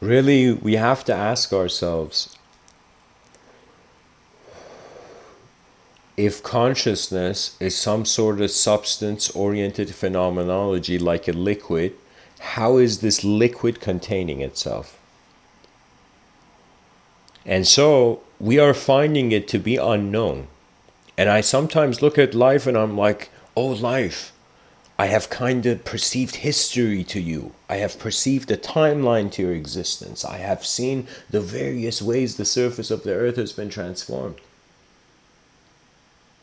Really, we have to ask ourselves if consciousness is some sort of substance oriented phenomenology like a liquid, how is this liquid containing itself? And so we are finding it to be unknown. And I sometimes look at life and I'm like, oh, life, I have kind of perceived history to you. I have perceived a timeline to your existence. I have seen the various ways the surface of the earth has been transformed.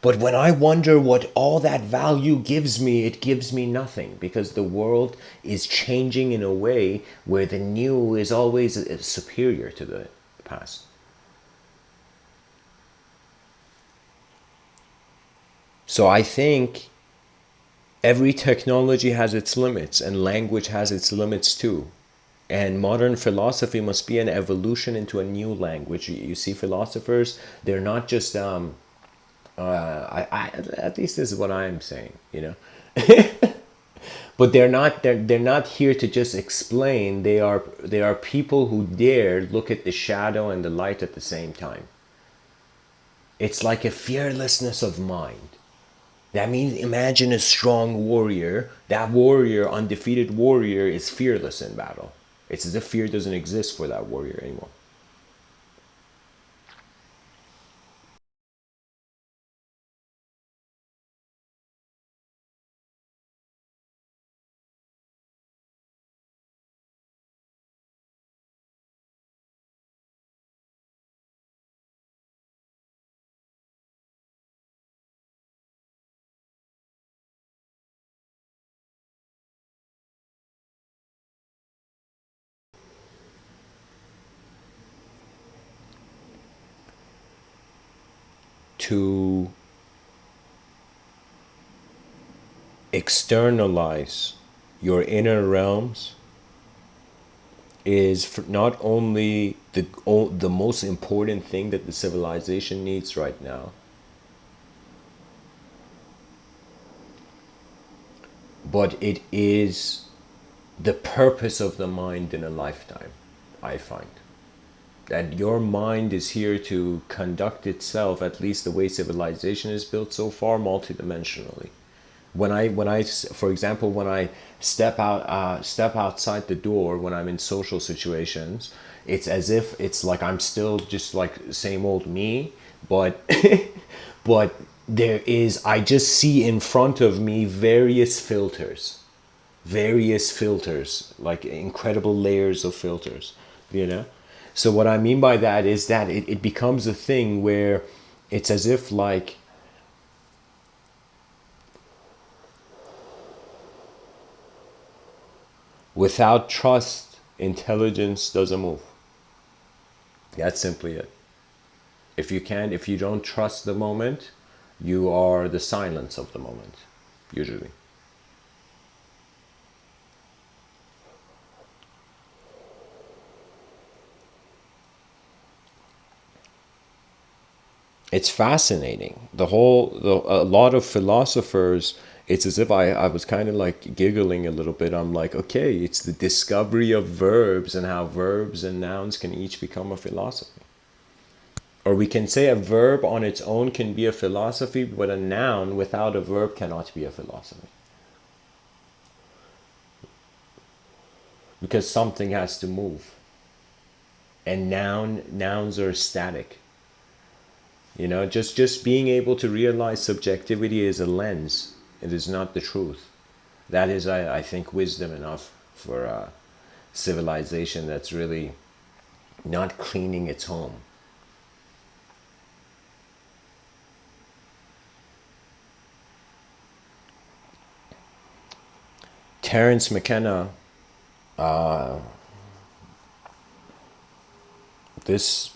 But when I wonder what all that value gives me, it gives me nothing, because the world is changing in a way where the new is always superior to the past. So I think every technology has its limits, and language has its limits too. And modern philosophy must be an evolution into a new language. You see, philosophers, they're not just at least this is what I'm saying, but they're not here to just explain. They are people who dare look at the shadow and the light at the same time. It's like a fearlessness of mind. That means imagine a strong warrior. That warrior, undefeated warrior, is fearless in battle. It's as if fear doesn't exist for that warrior anymore. To externalize your inner realms is not only the most important thing that the civilization needs right now, but it is the purpose of the mind in a lifetime. I find that your mind is here to conduct itself, at least the way civilization is built so far, multidimensionally. For example, when I step outside the door, when I'm in social situations, it's as if it's like I'm still just like same old me, but but I just see in front of me various filters, like incredible layers of filters, you know. So what I mean by that is that it becomes a thing where it's as if like Without trust, intelligence doesn't move. That's simply it. If you don't trust the moment, you are the silence of the moment, usually. It's fascinating. A lot of philosophers, it's as if I was kind of like giggling a little bit. I'm like, okay, it's the discovery of verbs and how verbs and nouns can each become a philosophy. Or we can say a verb on its own can be a philosophy, but a noun without a verb cannot be a philosophy. Because something has to move. And nouns are static. You know, just being able to realize subjectivity is a lens. It is not the truth. That is, I think, wisdom enough for a civilization that's really not cleaning its home. Terence McKenna, this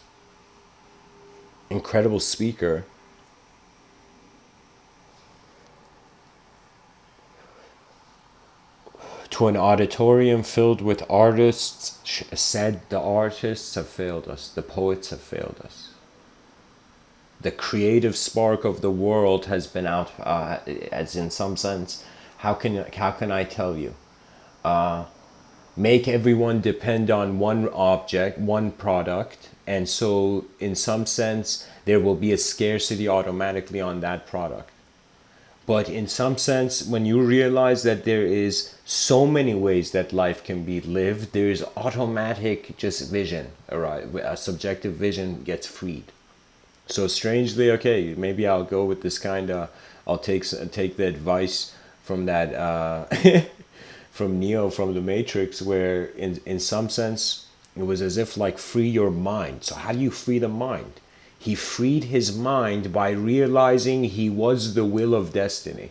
incredible speaker, to an auditorium filled with artists, said the artists have failed us, the poets have failed us. The creative spark of the world has been out, as in some sense, how can I tell you? Make everyone depend on one object, one product, and so in some sense there will be a scarcity automatically on that product. But in some sense, when you realize that there is so many ways that life can be lived, there is automatic just vision, right? A subjective vision gets freed. So strangely, okay, maybe I'll go with this kind of, I'll take the advice from that from Neo from the Matrix, where in some sense it was as if like free your mind. So how do you free the mind? He freed his mind by realizing he was the will of destiny.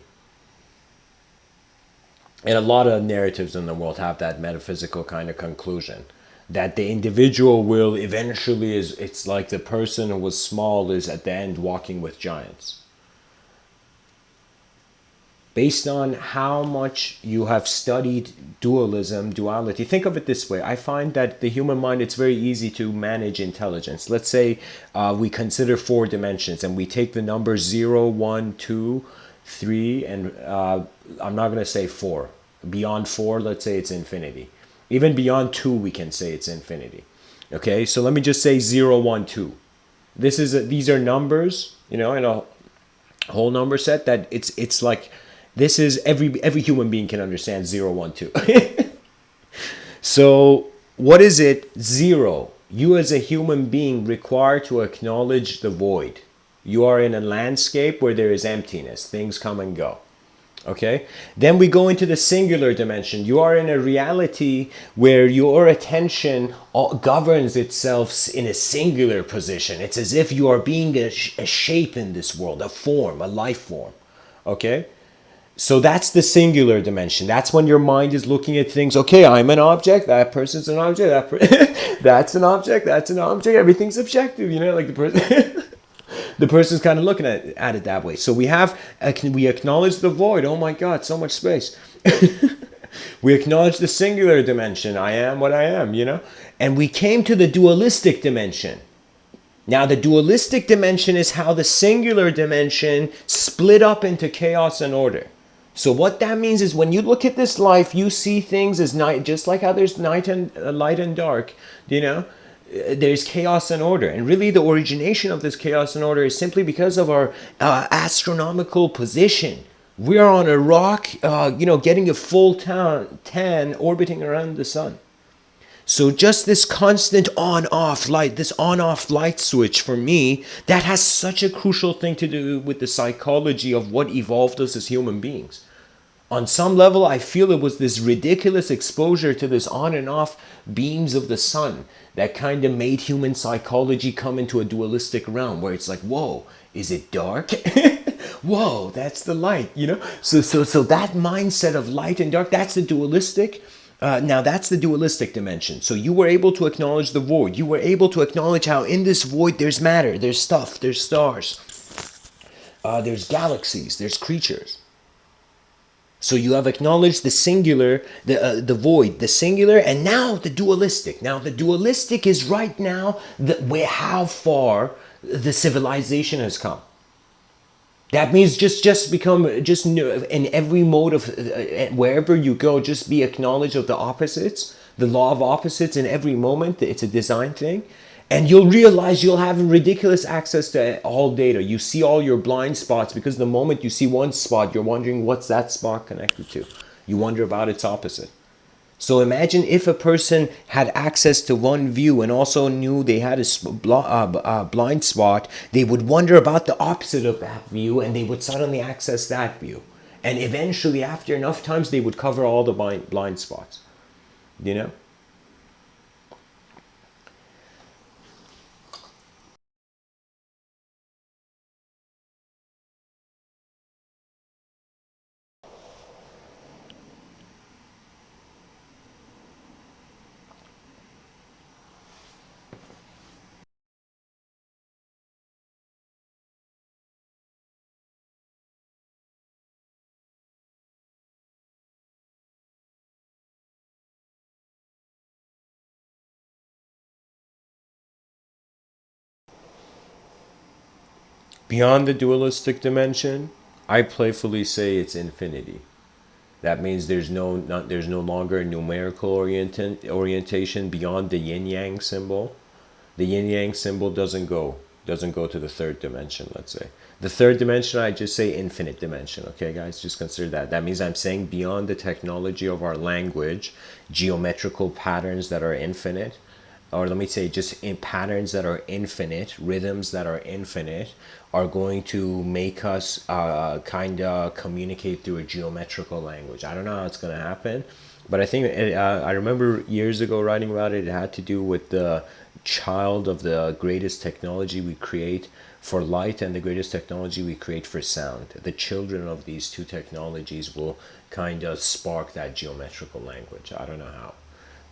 And a lot of narratives in the world have that metaphysical kind of conclusion that the individual will eventually is, it's like the person who was small is at the end walking with giants. Based on how much you have studied duality, think of it this way. I find that the human mind, it's very easy to manage intelligence. Let's say we consider 4 dimensions and we take the numbers 0, 1, 2, 3, and I'm not going to say 4. Beyond 4, let's say it's infinity. Even beyond 2, we can say it's infinity. Okay, so let me just say 0, 1, 2. These are numbers, you know, in a whole number set that it's like, this is every human being can understand 0, 1, 2. So what is it? 0. You as a human being require to acknowledge the void. You are in a landscape where there is emptiness. Things come and go. Okay? Then we go into the singular dimension. You are in a reality where your attention governs itself in a singular position. It's as if you are being a shape in this world, a form, a life form. Okay? So that's the singular dimension. That's when your mind is looking at things. Okay, I'm an object. That person's an object. That's an object. That's an object. Everything's objective. You know, like the person. The person's kind of looking at it that way. So we acknowledge the void. Oh my God, so much space. We acknowledge the singular dimension. I am what I am. You know, and we came to the dualistic dimension. Now, the dualistic dimension is how the singular dimension split up into chaos and order. So what that means is when you look at this life, you see things as night, just like how there's night and light and dark, you know, there's chaos and order. And really the origination of this chaos and order is simply because of our astronomical position. We are on a rock, getting a full tan orbiting around the sun. So just this constant on-off light, this on-off light switch for me, that has such a crucial thing to do with the psychology of what evolved us as human beings. On some level, I feel it was this ridiculous exposure to this on and off beams of the sun that kind of made human psychology come into a dualistic realm where it's like, whoa, is it dark? Whoa, that's the light, you know? So that mindset of light and dark, that's the dualistic. Now that's the dualistic dimension. So you were able to acknowledge the void. You were able to acknowledge how in this void there's matter, there's stuff, there's stars, there's galaxies, there's creatures. So you have acknowledged the singular, the void, the singular, and now the dualistic. Now the dualistic is right now how far the civilization has come. That means just become in every mode of wherever you go, just be acknowledged of the opposites, the law of opposites in every moment. It's a design thing, and you'll realize you'll have ridiculous access to all data. You see all your blind spots because the moment you see one spot, you're wondering what's that spot connected to. You wonder about its opposite. So imagine if a person had access to one view and also knew they had a blind spot, they would wonder about the opposite of that view and they would suddenly access that view. And eventually, after enough times, they would cover all the blind spots. You know? Beyond the dualistic dimension, I playfully say it's infinity. That means there's no longer a numerical orientation beyond the yin yang symbol. The yin yang symbol doesn't go to the third dimension, let's say. The third dimension, I just say infinite dimension. Okay, guys, just consider that. That means I'm saying beyond the technology of our language, geometrical patterns that are infinite, or let me say just in patterns that are infinite, rhythms that are infinite, are going to make us kind of communicate through a geometrical language. I don't know how it's going to happen, but I think I remember years ago writing about it. It had to do with the child of the greatest technology we create for light and the greatest technology we create for sound. The children of these two technologies will kind of spark that geometrical language. I don't know how,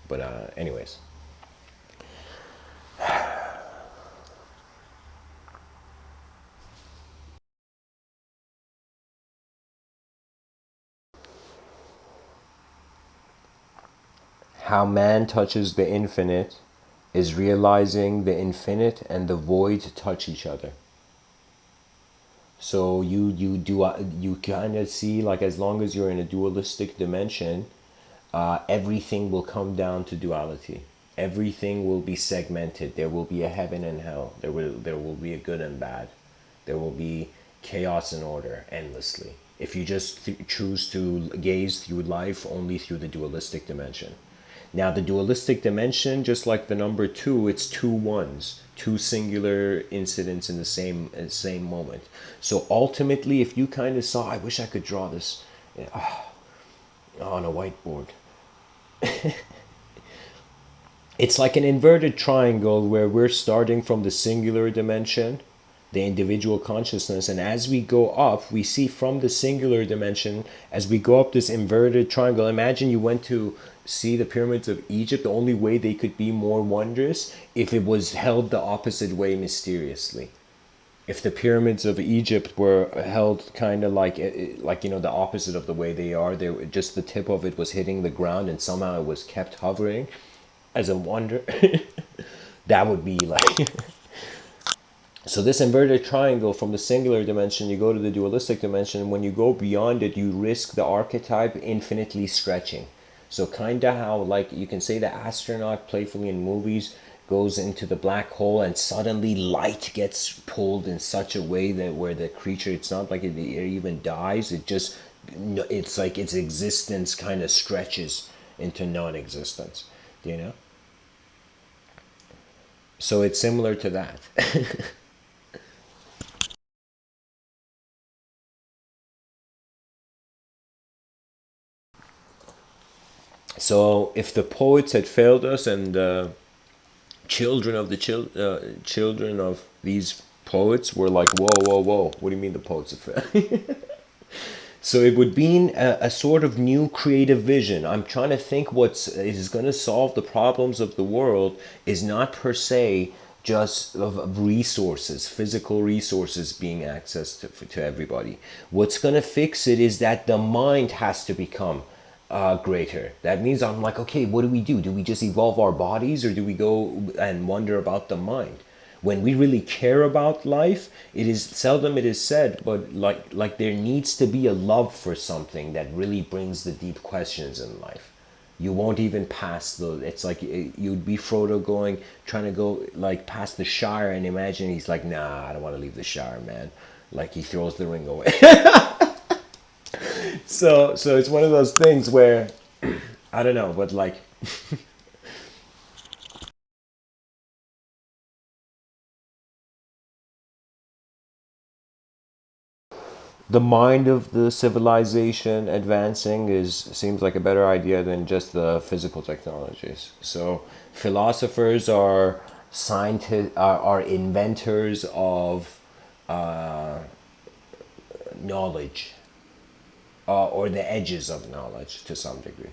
but anyways. How man touches the infinite is realizing the infinite and the void touch each other. So you kind of see, like, as long as you're in a dualistic dimension, everything will come down to duality. Everything will be segmented. There will be a heaven and hell. There will be a good and bad. There will be chaos and order endlessly. If you just choose to gaze through life only through the dualistic dimension. Now, the dualistic dimension, just like the number two, it's two ones, two singular incidents in the same moment. So ultimately, if you kind of saw, I wish I could draw this on a whiteboard. It's like an inverted triangle where we're starting from the singular dimension, the individual consciousness, and as we go up, we see from the singular dimension, as we go up this inverted triangle. Imagine you went to see the pyramids of Egypt. The only way they could be more wondrous if it was held the opposite way mysteriously. If the pyramids of Egypt were held kind of like the opposite of the way they are, they were, just the tip of it was hitting the ground and somehow it was kept hovering as a wonder. That would be like so this inverted triangle, from the singular dimension you go to the dualistic dimension. When you go beyond it, you risk the archetype infinitely stretching. So kind of how, like, you can say the astronaut playfully in movies goes into the black hole and suddenly light gets pulled in such a way that where the creature, it's not like it even dies, it just, it's like its existence kind of stretches into non-existence, you know. So it's similar to that. So if the poets had failed us and children of the children of these poets were like, whoa, whoa, whoa, what do you mean the poets have failed? So it would be a sort of new creative vision. I'm trying to think what is going to solve the problems of the world is not per se just of resources, physical resources being accessed to everybody. What's going to fix it is that the mind has to become greater. That means I'm like, okay, what do we do? Do we just evolve our bodies or do we go and wonder about the mind? When we really care about life, it is seldom it is said, but like there needs to be a love for something that really brings the deep questions in life. You won't even pass the. It's like you'd be Frodo going, trying to go like past the Shire, and imagine he's like, nah, I don't want to leave the Shire, man. Like he throws the ring away. So it's one of those things where I don't know, but like the mind of the civilization advancing is seems like a better idea than just the physical technologies. So philosophers are scientists are inventors of knowledge or the edges of knowledge to some degree.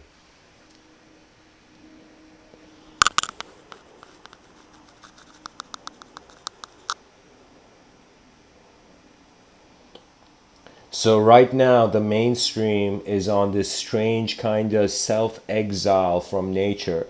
So right now the mainstream is on this strange kind of self-exile from nature.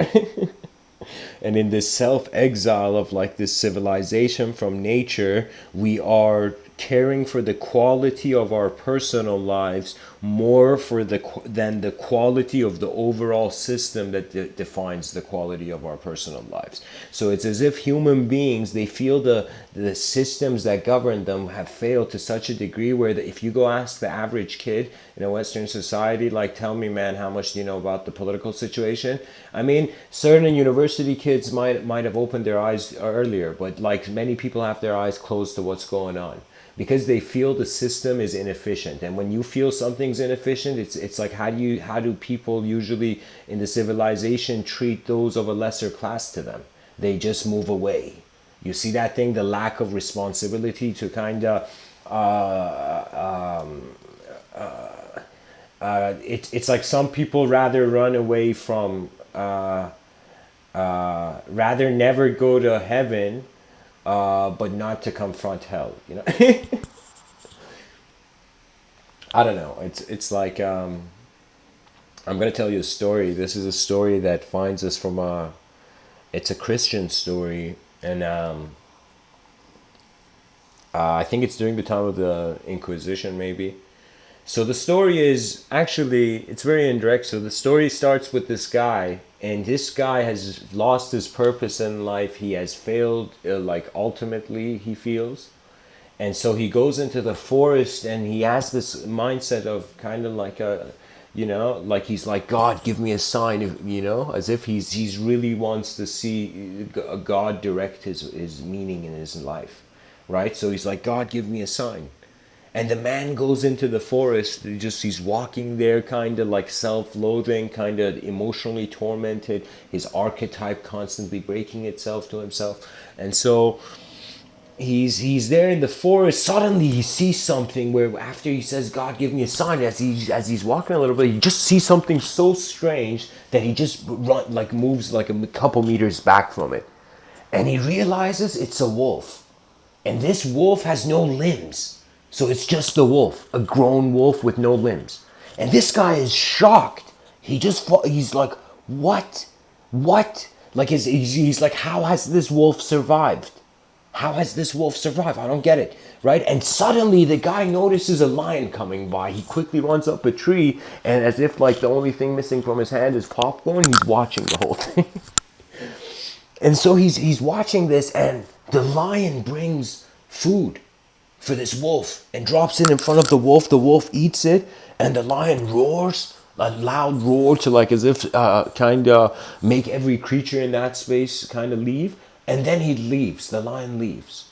And in this self-exile of like this civilization from nature, we are caring for the quality of our personal lives more for than the quality of the overall system that defines the quality of our personal lives. So it's as if human beings, they feel the systems that govern them have failed to such a degree where if you go ask the average kid in a Western society, like, tell me, man, how much do you know about the political situation? I mean, certain university kids might have opened their eyes earlier, but like many people have their eyes closed to what's going on because they feel the system is inefficient. And when you feel something's inefficient, it's like how do people usually in the civilization treat those of a lesser class to them? They just move away. You see that thing, the lack of responsibility to kind of it's like some people rather run away from rather never go to heaven but not to confront hell, you know. I don't know, it's like I'm gonna tell you a story. This is a story that finds us from a it's a Christian story, and I think it's during the time of the Inquisition, maybe. So the story is actually it's very indirect. So the story starts with this guy, and this guy has lost his purpose in life. He has failed, like ultimately he feels, and so he goes into the forest, and he has this mindset of kind of like a, you know, like he's like, God, give me a sign, you know, as if he's really wants to see God direct his meaning in his life, right? So he's like, God, give me a sign. And the man goes into the forest, he's walking there kind of like self-loathing, kind of emotionally tormented, his archetype constantly breaking itself to himself. And so he's there in the forest. Suddenly he sees something where after he says, God, give me a sign, as he's walking a little bit, he just sees something so strange that he just moves like a couple meters back from it. And he realizes it's a wolf. And this wolf has no limbs. So it's just a wolf, a grown wolf with no limbs. And this guy is shocked. He's like, what? What? Like he's like, how has this wolf survived? How has this wolf survived? I don't get it, right? And suddenly the guy notices a lion coming by. He quickly runs up a tree, and as if like the only thing missing from his hand is popcorn, he's watching the whole thing. And so he's watching this, and the lion brings food for this wolf and drops it in front of the wolf. The wolf eats it, and the lion roars a loud roar to like as if kind of make every creature in that space kind of leave. And then he leaves. The lion leaves,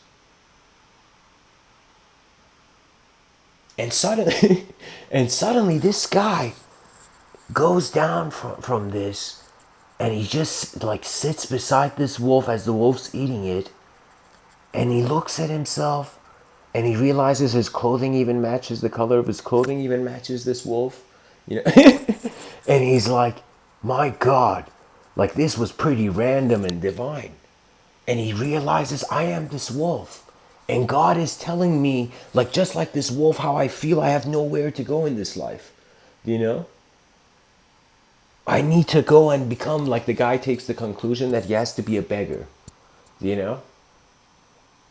and suddenly, and suddenly, this guy goes down from this, and he just like sits beside this wolf as the wolf's eating it, and he looks at himself, And he realizes his clothing even matches, the color of his clothing even matches this wolf. You know, and he's like, my God, like this was pretty random and divine. And he realizes I am this wolf. And God is telling me, like just like this wolf, how I feel I have nowhere to go in this life. You know? I need to go and become, like the guy takes the conclusion that he has to be a beggar. You know?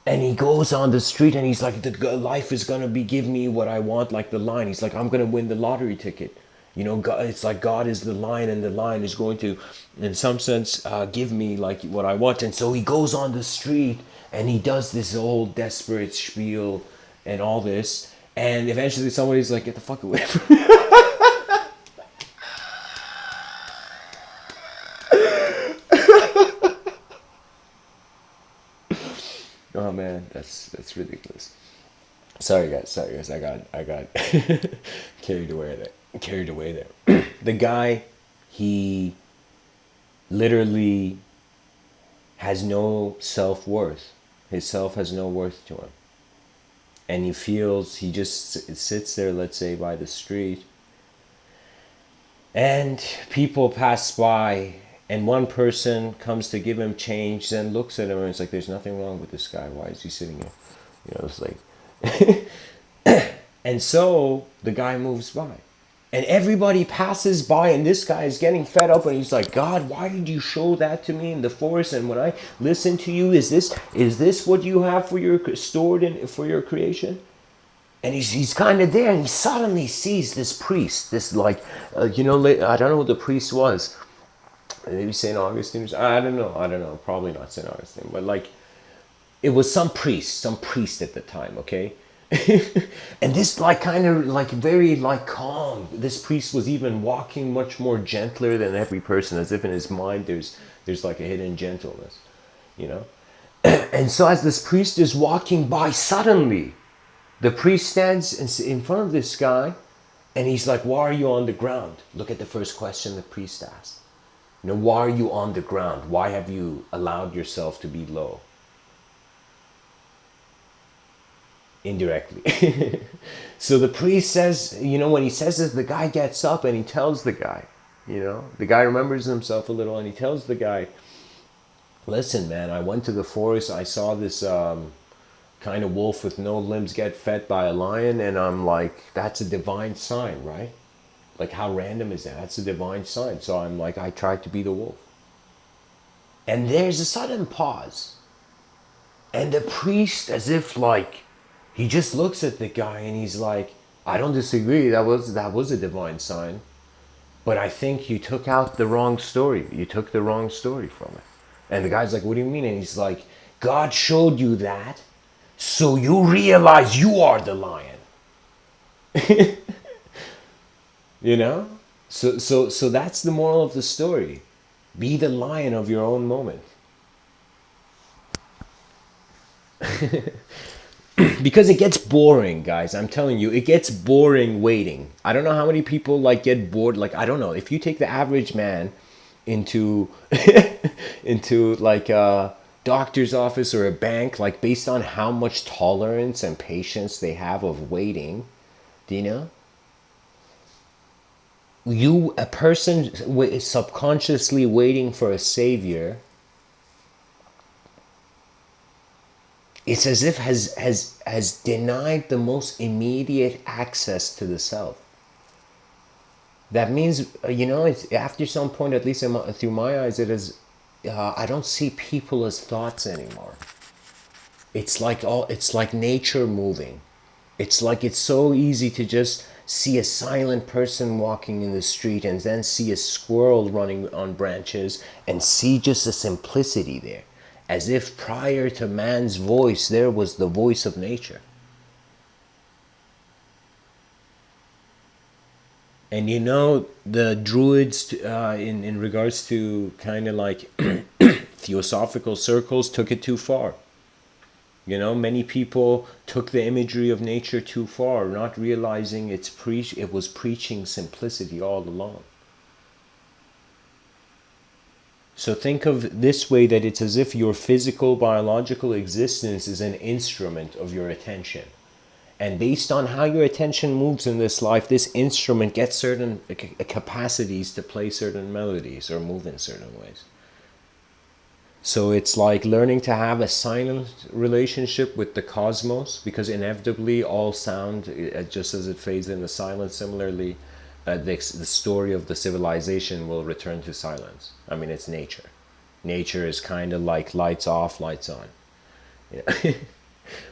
And he goes on the street and he's like, the life is gonna be give me what I want, like the line. He's like, I'm gonna win the lottery ticket. You know, God, it's like God is the lion, and the lion is going to, in some sense, give me like what I want. And so he goes on the street and he does this old desperate spiel and all this. And eventually somebody's like, get the fuck away from me. Oh man, that's ridiculous. Sorry guys, I got carried away there. The guy, he literally has no self-worth. His self has no worth to him. And he feels, he just sits there, let's say by the street, and people pass by, and one person comes to give him change, then looks at him and it's like, there's nothing wrong with this guy, why is he sitting here? You know, it's like and so the guy moves by. And everybody passes by, and this guy is getting fed up, and he's like, God, why did you show that to me in the forest? And when I listen to you, is this what you have for your stored in for your creation? And he's kind of there, and he suddenly sees this priest, this like, you know, I don't know who the priest was. Maybe St. Augustine. I don't know. Probably not St. Augustine, but like, it was some priest at the time, okay? And this like kind of like very like calm. This priest was even walking much more gentler than every person, as if in his mind there's like a hidden gentleness, you know? And so as this priest is walking by, suddenly the priest stands in front of this guy, and he's like, why are you on the ground? Look at the first question the priest asked. You know, why are you on the ground? Why have you allowed yourself to be low? Indirectly. So the priest says, you know, when he says this, the guy gets up and he tells the guy, you know, the guy remembers himself a little, and he tells the guy, listen, man, I went to the forest, I saw this kind of wolf with no limbs get fed by a lion, and I'm like, that's a divine sign, right? Like, how random is that? That's a divine sign. So I'm like, I tried to be the wolf. And there's a sudden pause. And the priest, as if like, he just looks at the guy and he's like, I don't disagree, that was a divine sign. But I think you took out the wrong story. You took the wrong story from it. And the guy's like, what do you mean? And he's like, God showed you that, so you realize you are the lion. You know? So that's the moral of the story. Be the lion of your own moment. Because it gets boring, guys. I'm telling you, it gets boring waiting. I don't know how many people like get bored. Like, I don't know. If you take the average man into into like a doctor's office or a bank, like based on how much tolerance and patience they have of waiting, do you know? A person is subconsciously waiting for a savior. It's as if has denied the most immediate access to the self. That means, you know, it's after some point, at least through my eyes, it is. I don't see people as thoughts anymore. It's like nature moving. It's like it's so easy to just see a silent person walking in the street, and then see a squirrel running on branches, and see just a simplicity there. As if prior to man's voice, there was the voice of nature. And you know, the Druids, in regards to kind of like theosophical circles, took it too far. You know, many people took the imagery of nature too far, not realizing it was preaching simplicity all along. So think of this way, that it's as if your physical biological existence is an instrument of your attention. And based on how your attention moves in this life, this instrument gets certain capacities to play certain melodies or move in certain ways. So it's like learning to have a silent relationship with the cosmos, because inevitably all sound, just as it fades into silence, similarly, the story of the civilization will return to silence. I mean, it's nature. Nature is kind of like lights off, lights on. Yeah.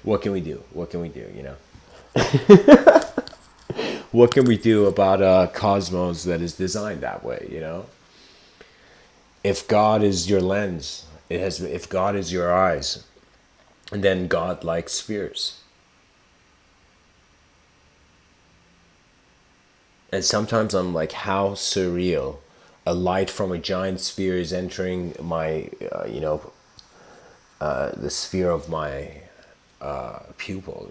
What can we do? What can we do? What can we do about a cosmos that is designed that way? If God is your lens, if God is your eyes, and then God likes spheres. And sometimes I'm like, how surreal. A light from a giant sphere is entering my, the sphere of my pupil.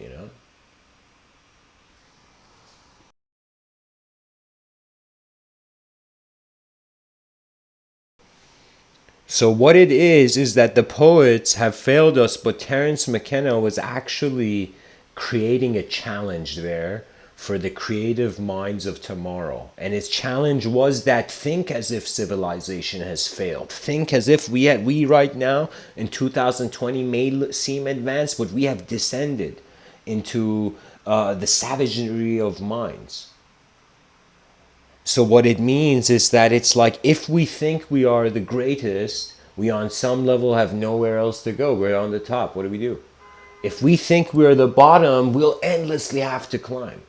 So what it is that the poets have failed us, but Terence McKenna was actually creating a challenge there for the creative minds of tomorrow. And his challenge was that think as if civilization has failed. Think as if we right now in 2020 may seem advanced, but we have descended into the savagery of minds. So what it means is that it's like, if we think we are the greatest, we on some level have nowhere else to go. We're on the top. What do we do? If we think we're the bottom, we'll endlessly have to climb.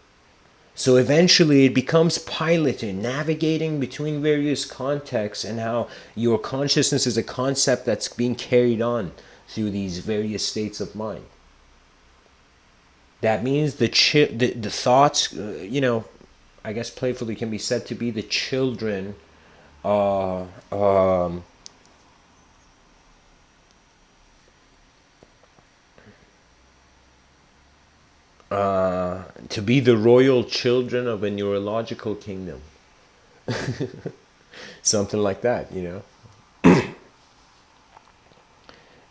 So eventually it becomes piloting, navigating between various contexts, and how your consciousness is a concept that's being carried on through these various states of mind. That means the thoughts, I guess playfully can be said to be the children uh, um, to be the royal children of a neurological kingdom. Something like that.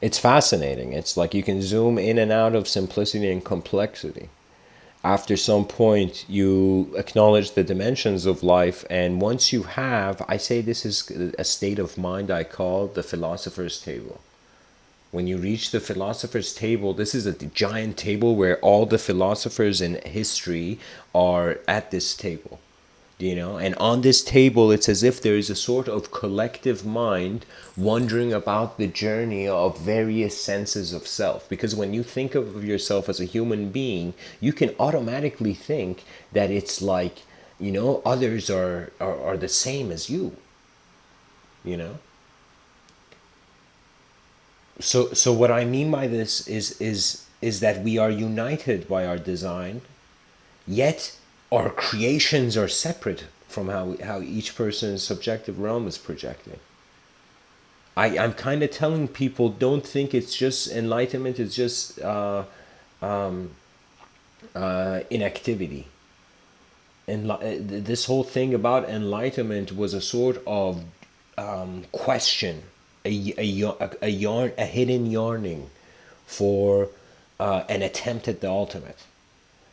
It's fascinating. It's like you can zoom in and out of simplicity and complexity. After some point, you acknowledge the dimensions of life, and once you have, I say this is a state of mind I call the philosopher's table. When you reach the philosopher's table, this is a giant table where all the philosophers in history are at this table. And on this table, it's as if there is a sort of collective mind wondering about the journey of various senses of self. Because when you think of yourself as a human being, you can automatically think that it's like, others are the same as you. you know so what I mean by this is that we are united by our design, yet our creations are separate from how each person's subjective realm is projecting. I'm kind of telling people, don't think it's just enlightenment, it's just inactivity. And this whole thing about enlightenment was a sort of question, a hidden yearning for an attempt at the ultimate.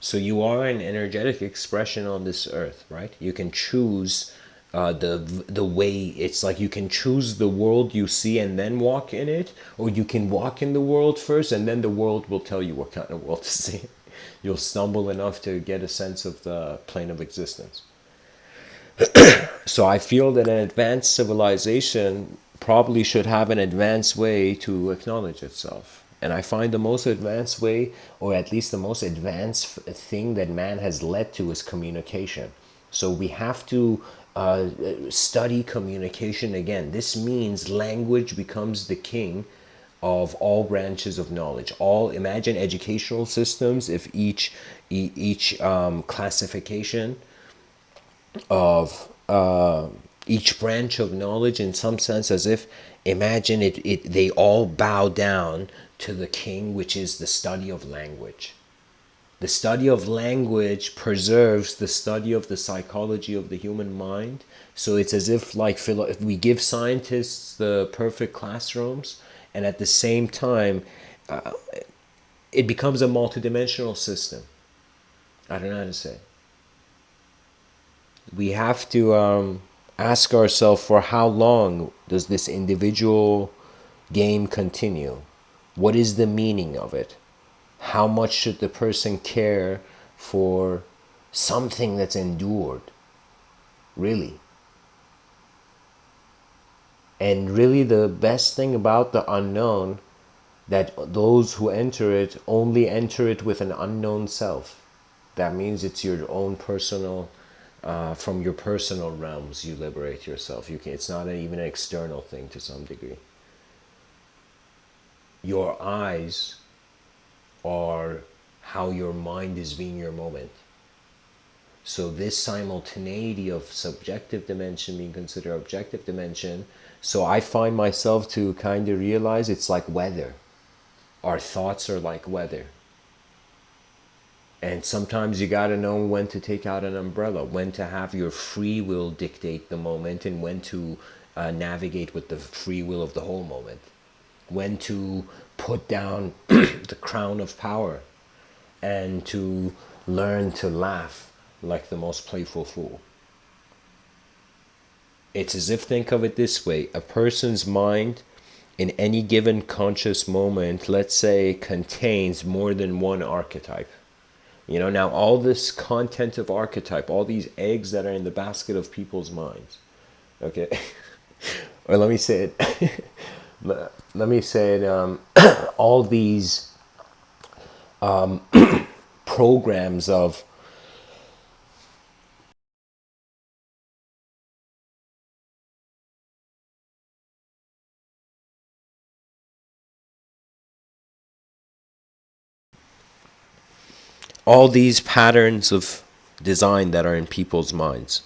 So you are an energetic expression on this earth, right? You can choose the way. It's like you can choose the world you see and then walk in it, or you can walk in the world first and then the world will tell you what kind of world to see. You'll stumble enough to get a sense of the plane of existence. So I feel that an advanced civilization probably should have an advanced way to acknowledge itself. And I find the most advanced way, or at least the most advanced thing that man has led to, is communication. So we have to study communication again. This means language becomes the king of all branches of knowledge. Imagine educational systems if each classification of each branch of knowledge, in some sense, as if, imagine they all bow down to the king, which is the study of language. The study of language preserves the study of the psychology of the human mind. So it's as if, like, if we give scientists the perfect classrooms, and at the same time, it becomes a multidimensional system. I don't know how to say. We have to ask ourselves, for how long does this individual game continue? What is the meaning of it? How much should the person care for something that's endured, really? And really, the best thing about the unknown, that those who enter it only enter it with an unknown self. That means it's your own personal, from your personal realms, you liberate yourself. You can, it's not even an external thing to some degree. Your eyes are how your mind is being your moment. So this simultaneity of subjective dimension being considered objective dimension. So I find myself to kind of realize it's like weather. Our thoughts are like weather. And sometimes you got to know when to take out an umbrella, when to have your free will dictate the moment, and when to navigate with the free will of the whole moment. When to put down the crown of power and to learn to laugh like the most playful fool. It's as if, think of it this way, a person's mind in any given conscious moment, let's say, contains more than one archetype. You know, now all this content of archetype, all these eggs that are in the basket of people's minds, okay? Or let me say it, let me say it, all these programs of all these patterns of design that are in people's minds.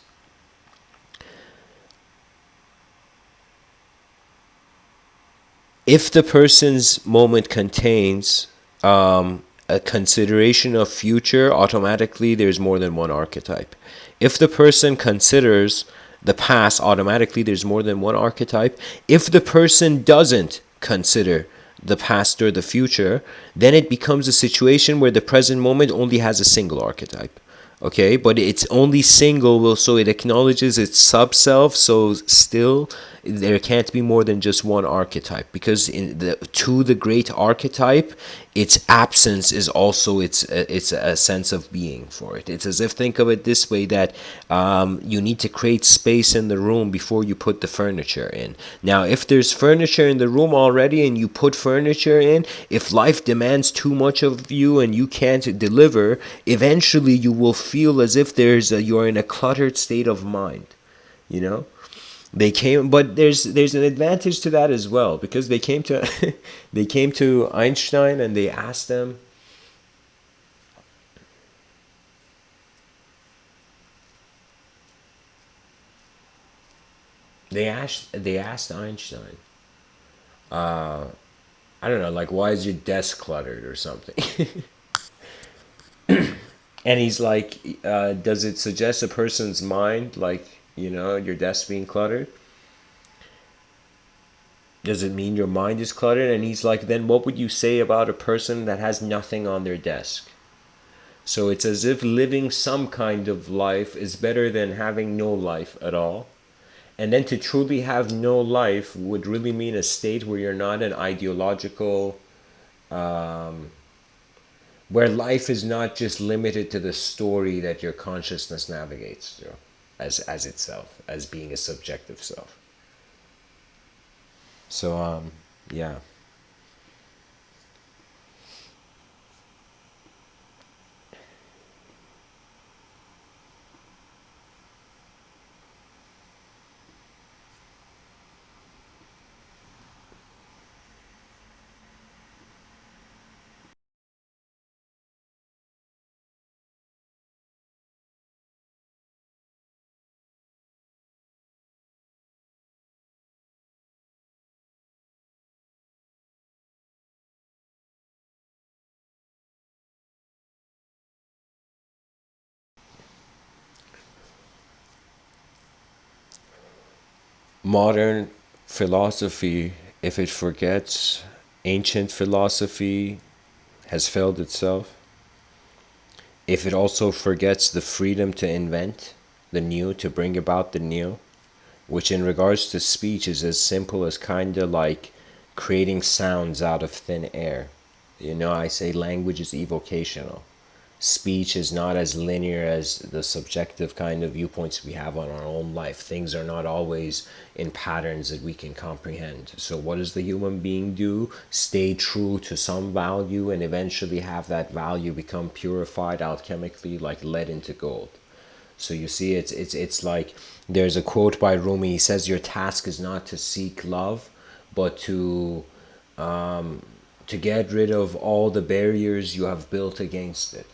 If the person's moment contains a consideration of future, automatically there's more than one archetype. If the person considers the past, automatically there's more than one archetype. If the person doesn't consider the past or the future, then it becomes a situation where the present moment only has a single archetype. Okay, but it's only single, so it acknowledges its sub-self, so still there can't be more than just one archetype, because in the great archetype, its absence is also it's a sense of being for it. It's as if, think of it this way, that you need to create space in the room before you put the furniture in. Now, if there's furniture in the room already and you put furniture in, if life demands too much of you and you can't deliver, eventually you will feel as if you're in a cluttered state of mind. You know, they came, but there's an advantage to that as well, because they came to they came to Einstein and they asked him. They asked Einstein, I don't know, like, why is your desk cluttered or something? And he's like, does it suggest a person's mind, like, your desk being cluttered? Does it mean your mind is cluttered? And he's like, then what would you say about a person that has nothing on their desk? So it's as if living some kind of life is better than having no life at all. And then to truly have no life would really mean a state where you're not an ideological, where life is not just limited to the story that your consciousness navigates through as itself, as being a subjective self. So yeah. Modern philosophy, if it forgets ancient philosophy, has failed itself. If it also forgets the freedom to invent the new, to bring about the new, which in regards to speech is as simple as kind of like creating sounds out of thin air. I say language is evocational. Speech is not as linear as the subjective kind of viewpoints we have on our own life. Things are not always in patterns that we can comprehend. So, what does the human being do? Stay true to some value and eventually have that value become purified alchemically, like lead into gold. So you see, it's like there's a quote by Rumi. He says, "Your task is not to seek love, but to get rid of all the barriers you have built against it.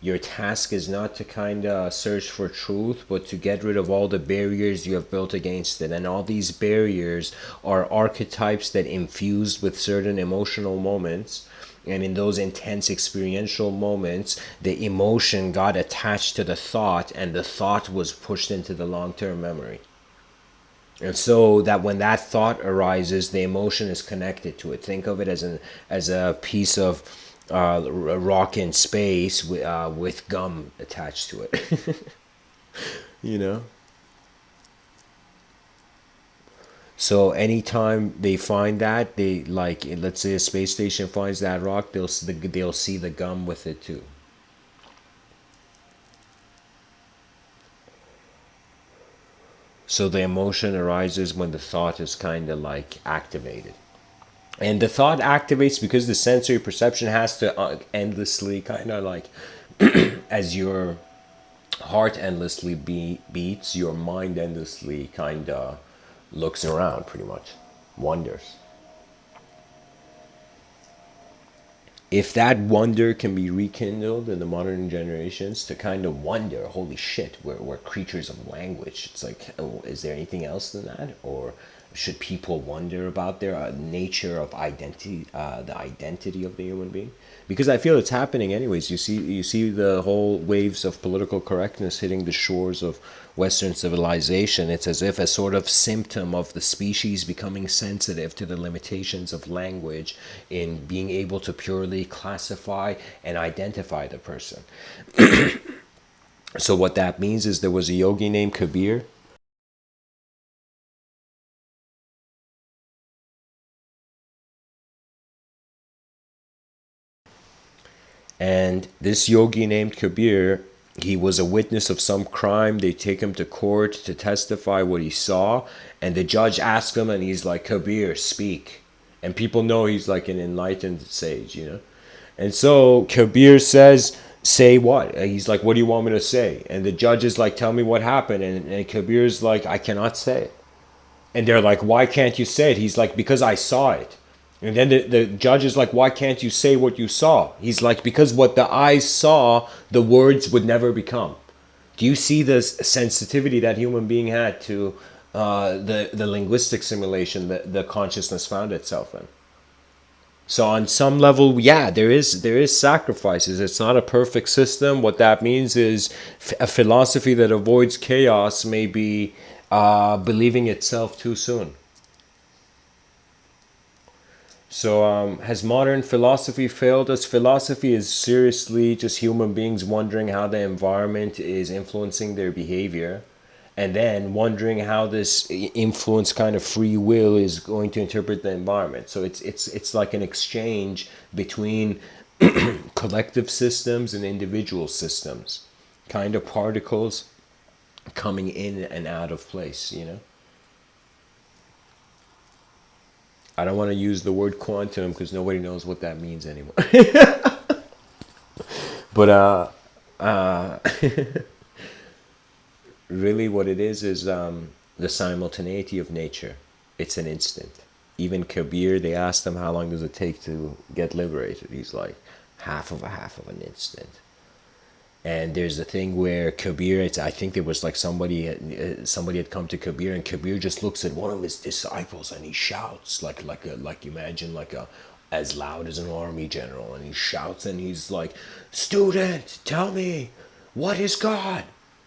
Your task is not to kind of search for truth, but to get rid of all the barriers you have built against it. And all these barriers are archetypes that infused with certain emotional moments. And in those intense experiential moments, the emotion got attached to the thought, and the thought was pushed into the long term memory. And so that when that thought arises, the emotion is connected to it. Think of it as a piece of rock in space with gum attached to it. you know. So anytime they find that, they like, let's say a space station finds that rock, they'll see the gum with it too. So the emotion arises when the thought is kind of like activated. And the thought activates because the sensory perception has to endlessly kind of like, as your heart endlessly beats, your mind endlessly kind of looks around, pretty much wonders. If that wonder can be rekindled in the modern generations to kind of wonder, holy shit, we're creatures of language. It's like, oh, is there anything else than that? Or should people wonder about their nature of identity, the identity of the human being? Because I feel it's happening anyways. You see the whole waves of political correctness hitting the shores of Western civilization. It's as if a sort of symptom of the species becoming sensitive to the limitations of language in being able to purely classify and identify the person. So what that means is there was a yogi named Kabir. And this yogi named Kabir, he was a witness of some crime. They take him to court to testify what he saw. And the judge asks him, and he's like, Kabir, speak. And people know he's like an enlightened sage. And so Kabir says, say what? And he's like, what do you want me to say? And the judge is like, tell me what happened. And Kabir's like, I cannot say it. And they're like, why can't you say it? He's like, because I saw it. And then the judge is like, why can't you say what you saw? He's like, because what the eyes saw, the words would never become. Do you see the sensitivity that human being had to the linguistic simulation that the consciousness found itself in? So on some level, yeah, there is sacrifices. It's not a perfect system. What that means is a philosophy that avoids chaos may be believing itself too soon. So, has modern philosophy failed us? Philosophy is seriously just human beings wondering how the environment is influencing their behavior, and then wondering how this influence kind of free will is going to interpret the environment. So it's like an exchange between collective systems and individual systems, kind of particles coming in and out of place. I don't want to use the word quantum because nobody knows what that means anymore. But really, what it is the simultaneity of nature. It's an instant. Even Kabir, they asked him how long does it take to get liberated. He's like half of an instant. And there's a thing where Kabir, I think there was like somebody had come to Kabir, and Kabir just looks at one of his disciples and he shouts like imagine like a as loud as an army general, and he shouts and he's like, "Student, tell me, what is God?"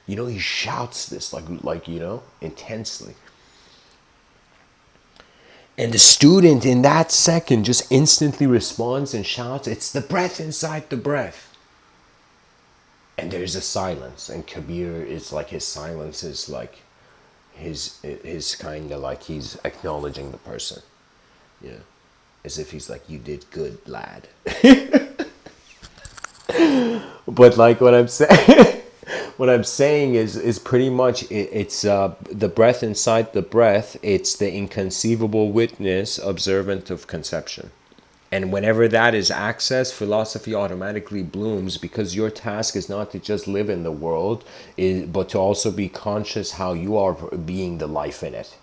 He shouts this like intensely. And the student in that second just instantly responds and shouts, "It's the breath inside the breath." And there's a silence. And Kabir is like, his silence is like his kind of like he's acknowledging the person. Yeah. As if he's like, "You did good, lad." But like what I'm saying, what I'm saying is pretty much it's the breath inside the breath. It's the inconceivable witness, observant of conception. And whenever that is accessed, philosophy automatically blooms, because your task is not to just live in the world, but to also be conscious how you are being the life in it.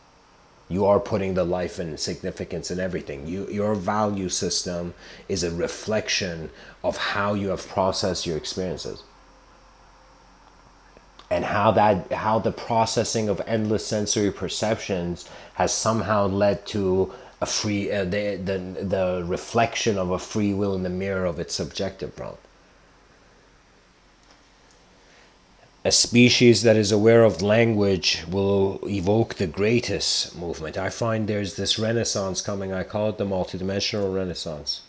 You are putting the life and significance in everything. Your value system is a reflection of how you have processed your experiences, and how the processing of endless sensory perceptions has somehow led to a free the reflection of a free will in the mirror of its subjective realm. A species that is aware of language will evoke the greatest movement. I find there's this renaissance coming. I call it the multidimensional renaissance.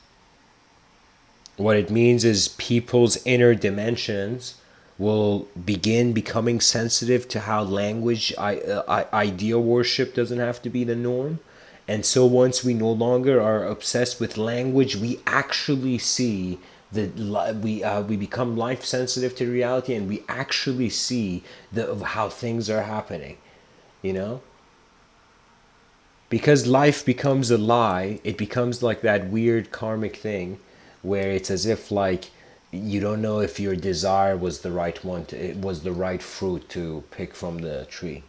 What it means is people's inner dimensions will begin becoming sensitive to how language, idea worship doesn't have to be the norm. And so once we no longer are obsessed with language, we actually see we become life sensitive to reality, and we actually see how things are happening, you know? Because life becomes a lie, it becomes like that weird karmic thing where it's as if like you don't know if your desire was the right one it was the right fruit to pick from the tree.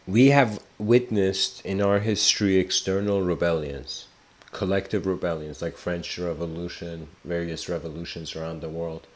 We have witnessed in our history external rebellions, collective rebellions like French Revolution, various revolutions around the world,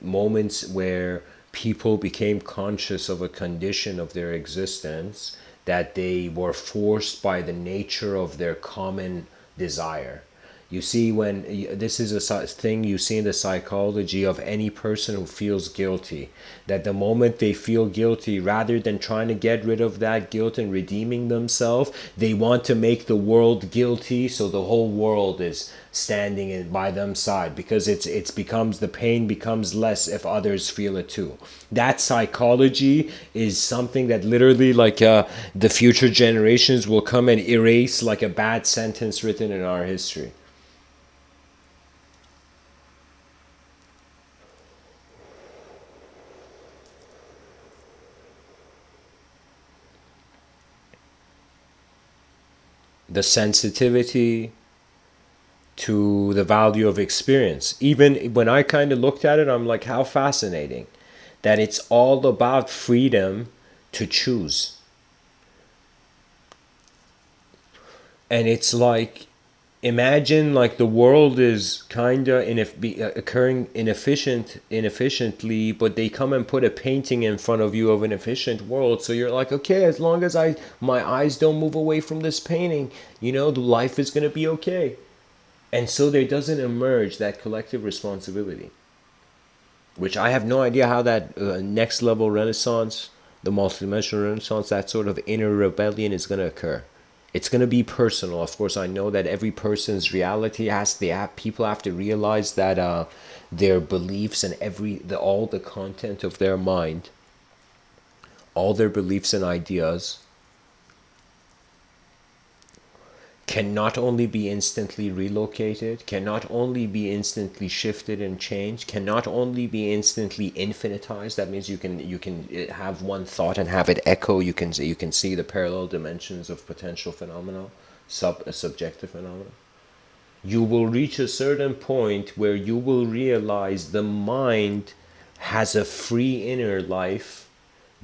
moments where people became conscious of a condition of their existence that they were forced by the nature of their common desire. You see, when this is a thing you see in the psychology of any person who feels guilty, that the moment they feel guilty, rather than trying to get rid of that guilt and redeeming themselves, they want to make the world guilty, so the whole world is standing by them side, because it's becomes, the pain becomes less if others feel it too. That psychology is something that literally like the future generations will come and erase like a bad sentence written in our history. The sensitivity to the value of experience. Even when I kind of looked at it, I'm like, how fascinating that it's all about freedom to choose. And it's like, imagine like the world is kind of occurring inefficiently, but they come and put a painting in front of you of an efficient world, so you're like, okay, as long as my eyes don't move away from this painting, the life is going to be okay. And so there doesn't emerge that collective responsibility, which I have no idea how that next level renaissance, the multidimensional renaissance, that sort of inner rebellion is going to occur. It's going to be personal. Of course, I know that every person's reality people have to realize that their beliefs and all the content of their mind, all their beliefs and ideas can not only be instantly relocated, can not only be instantly shifted and changed, can not only be instantly infinitized. That means you can have one thought and have it echo. You can see the parallel dimensions of potential phenomena, subjective phenomena. you will reach a certain point where you will realize the mind has a free inner life,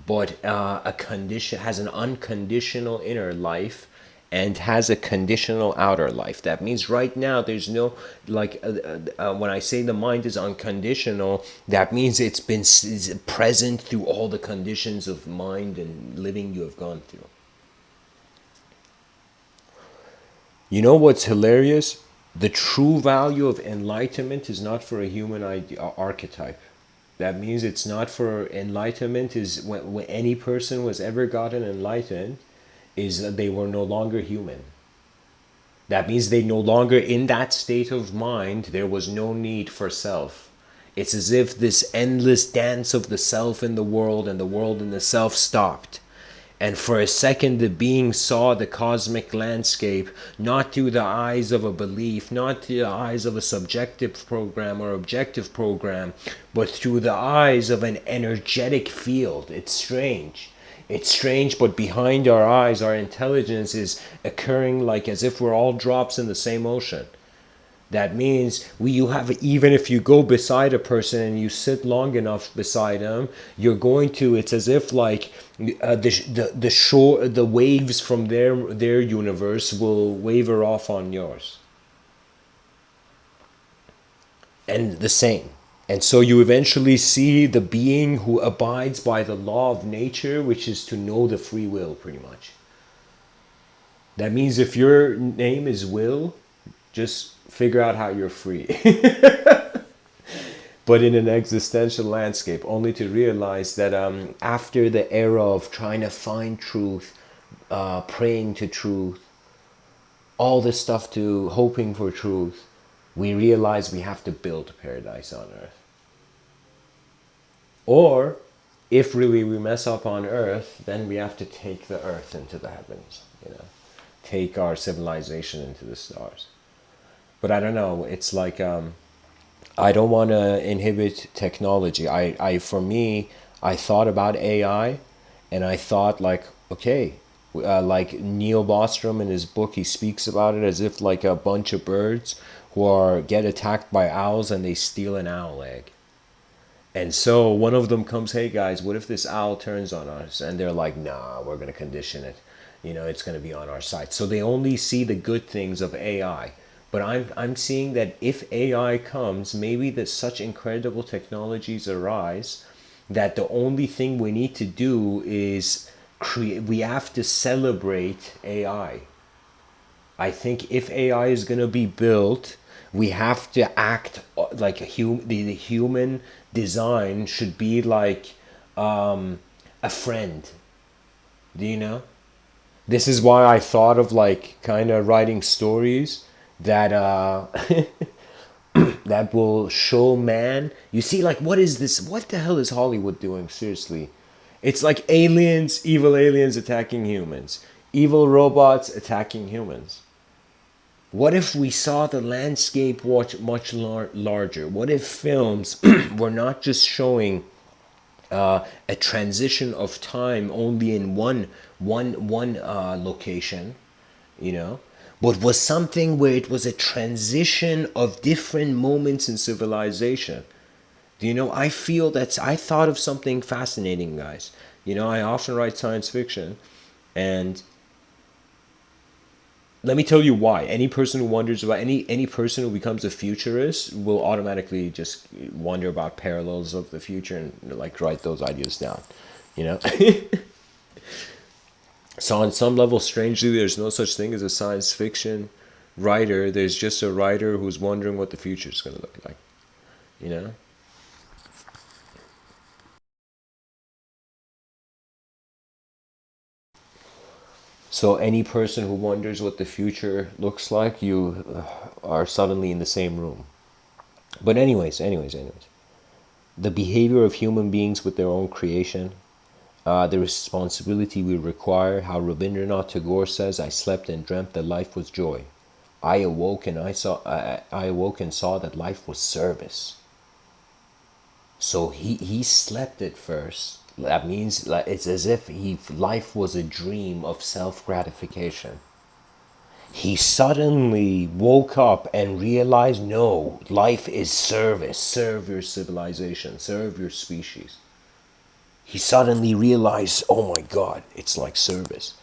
but a condition has an unconditional inner life and has a conditional outer life. That means right now there's no, like, when I say the mind is unconditional, that means it's present through all the conditions of mind and living you have gone through. You know what's hilarious? The true value of enlightenment is not for a human archetype. That means it's not for enlightenment. Is when any person was ever gotten enlightened, is that they were no longer human. That means they no longer in that state of mind. There was no need for self. It's as if this endless dance of the self in the world and the world in the self stopped. And for a second, the being saw the cosmic landscape not through the eyes of a belief, not through the eyes of a subjective program or objective program, but through the eyes of an energetic field. It's strange. It's strange, but behind our eyes, our intelligence is occurring like as if we're all drops in the same ocean. That means you have, even if you go beside a person and you sit long enough beside them, you're going to, it's as if like the shore, the waves from their universe will waver off on yours. And the same. And so you eventually see the being who abides by the law of nature, which is to know the free will, pretty much. That means if your name is Will, just figure out how you're free. But in an existential landscape, only to realize that after the era of trying to find truth, praying to truth, all this stuff to hoping for truth, we realize we have to build paradise on earth. Or if really we mess up on earth, then we have to take the earth into the heavens, take our civilization into the stars. But I don't know, it's like I don't want to inhibit technology. For me, I thought about AI, and I thought like, okay, like Neil Bostrom in his book, he speaks about it as if like a bunch of birds get attacked by owls and they steal an owl egg. And so one of them comes, hey guys, what if this owl turns on us? And they're like, nah, we're going to condition it. It's going to be on our side. So they only see the good things of AI. But I'm seeing that if AI comes, maybe that such incredible technologies arise that the only thing we need to do is we have to celebrate AI. I think if AI is going to be built, we have to act like the human design should be like a friend. Do you know? This is why I thought of like kind of writing stories that that will show man. You see, like, what is this? What the hell is Hollywood doing? Seriously, it's like evil aliens attacking humans, evil robots attacking humans. What if we saw the landscape much larger? What if films were not just showing a transition of time only in one location, but was something where it was a transition of different moments in civilization? I feel I thought of something fascinating, guys. I often write science fiction, and let me tell you why. Any person who wonders about any person who becomes a futurist will automatically just wonder about parallels of the future and like write those ideas down. You know? So on some level, strangely, there's no such thing as a science fiction writer. There's just a writer who's wondering what the future is going to look like. You know? So any person who wonders what the future looks like, you are suddenly in the same room. But anyways, the behavior of human beings with their own creation, the responsibility we require, how Rabindranath Tagore says, I slept and dreamt that life was joy. I awoke and I awoke and saw that life was service. So he slept at first. That means it's as if life was a dream of self-gratification. He suddenly woke up and realized, no, life is service. Serve your civilization, serve your species. He suddenly realized, oh my God, it's like service.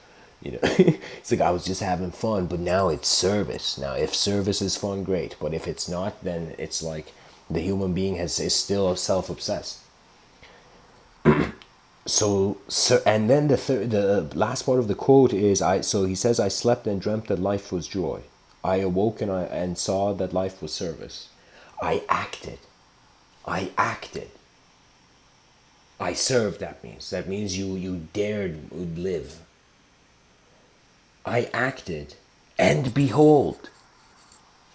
You know, it's like I was just having fun, but now it's service. Now, if service is fun, great. But if it's not, then it's like the human being is still self-obsessed. So, and then the last part of the quote is, so he says, I slept and dreamt that life was joy. I awoke and saw that life was service. I acted. I acted. I served, that means. That means you dared live. I acted, and behold,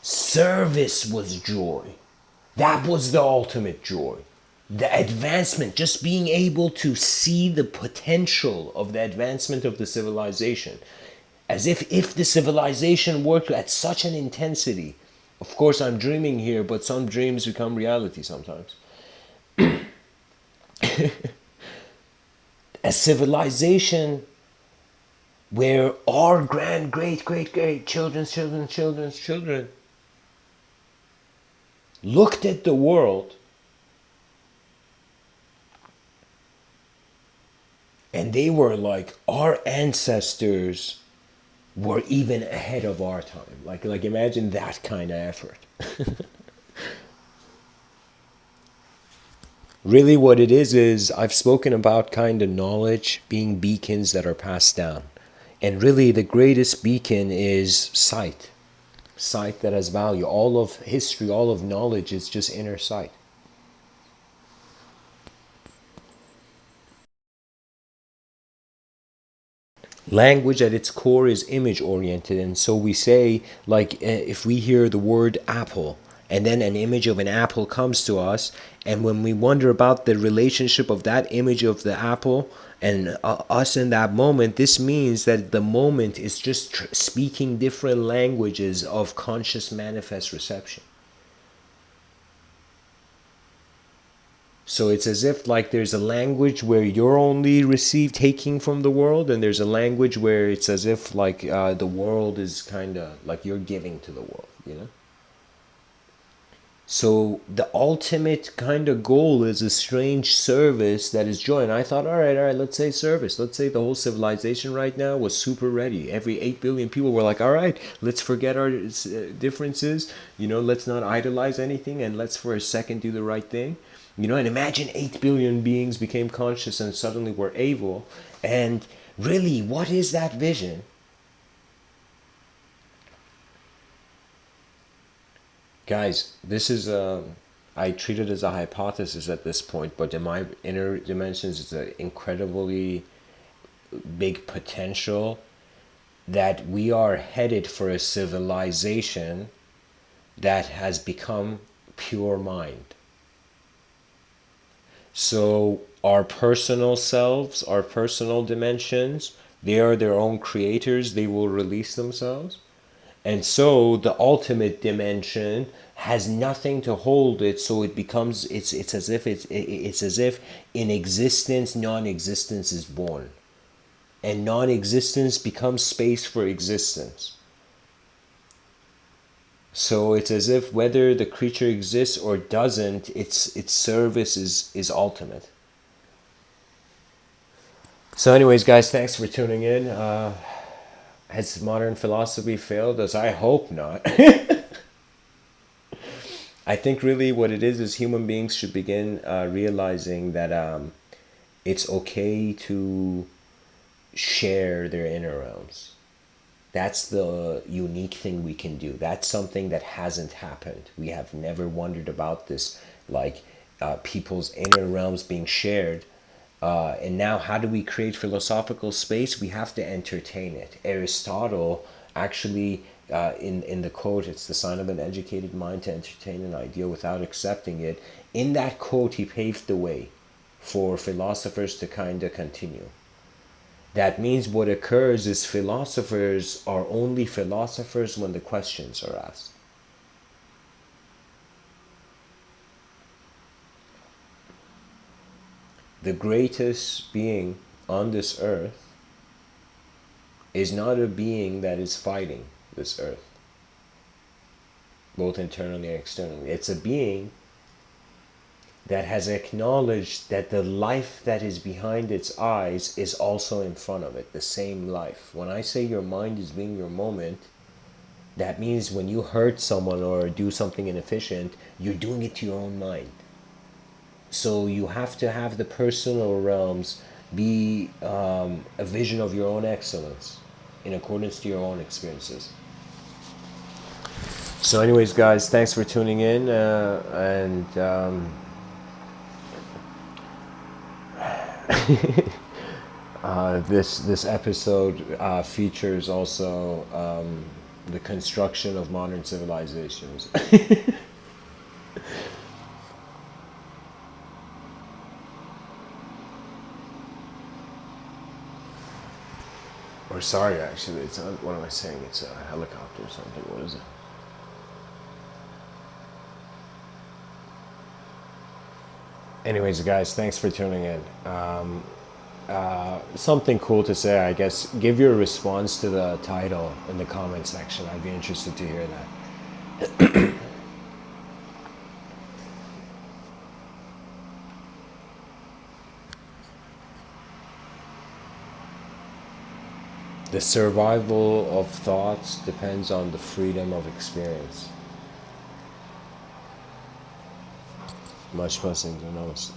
service was joy. That was the ultimate joy. The advancement, just being able to see the potential of the advancement of the civilization. As if the civilization worked at such an intensity. Of course, I'm dreaming here, but some dreams become reality sometimes. A civilization where our grand, great children's children looked at the world and they were like, our ancestors were even ahead of our time. Like imagine that kind of effort. Really what it is I've spoken about kind of knowledge being beacons that are passed down. And really the greatest beacon is sight. Sight that has value. All of history, all of knowledge is just inner sight. Language at its core is image oriented, and so we say, like, if we hear the word apple and then an image of an apple comes to us, and when we wonder about the relationship of that image of the apple and us in that moment, this means that the moment is just speaking different languages of conscious manifest reception. So it's as if like there's a language where you're only taking from the world, and there's a language where it's as if like the world is kind of like you're giving to the world, you know? So the ultimate kind of goal is a strange service that is joy. And I thought, all right, let's say service. Let's say the whole civilization right now was super ready. Every 8 billion people were like, all right, let's forget our differences. You know, let's not idolize anything and let's for a second do the right thing. You know, and imagine 8 billion beings became conscious and suddenly were able. And really, what is that vision? Guys, this is I treat it as a hypothesis at this point, but in my inner dimensions, it's an incredibly big potential that we are headed for a civilization that has become pure mind. So our personal selves, our personal dimensions, they are their own creators. They will release themselves. And so the ultimate dimension has nothing to hold it, so it becomes it's as if it's as if in existence non-existence is born, and non-existence becomes space for existence. So it's as if whether the creature exists or doesn't, its service is ultimate. So anyways, guys, thanks for tuning in. Has modern philosophy failed us? I hope not. I think really what it is human beings should begin realizing that it's okay to share their inner realms. That's the unique thing we can do. That's something that hasn't happened. We have never wondered about this, like people's inner realms being shared. And now, how do we create philosophical space? We have to entertain it. Aristotle actually, in the quote, it's the sign of an educated mind to entertain an idea without accepting it. In that quote, he paved the way for philosophers to kind of continue. That means what occurs is philosophers are only philosophers when the questions are asked. The greatest being on this earth is not a being that is fighting. this earth, both internally and externally. It's a being that has acknowledged that the life that is behind its eyes is also in front of it, the same life. When I say your mind is being your moment, that means when you hurt someone or do something inefficient, you're doing it to your own mind. So you have to have the personal realms be a vision of your own excellence in accordance to your own experiences. So anyways, guys, thanks for tuning in, this episode features also the construction of modern civilizations. Or sorry, actually, it's not, what am I saying? It's a helicopter or something. What is it? Anyways, guys, thanks for tuning in. Something cool to say, I guess. Give your response to the title in the comment section. I'd be interested to hear that. The survival of thoughts depends on the freedom of experience. Much blessings and namaste.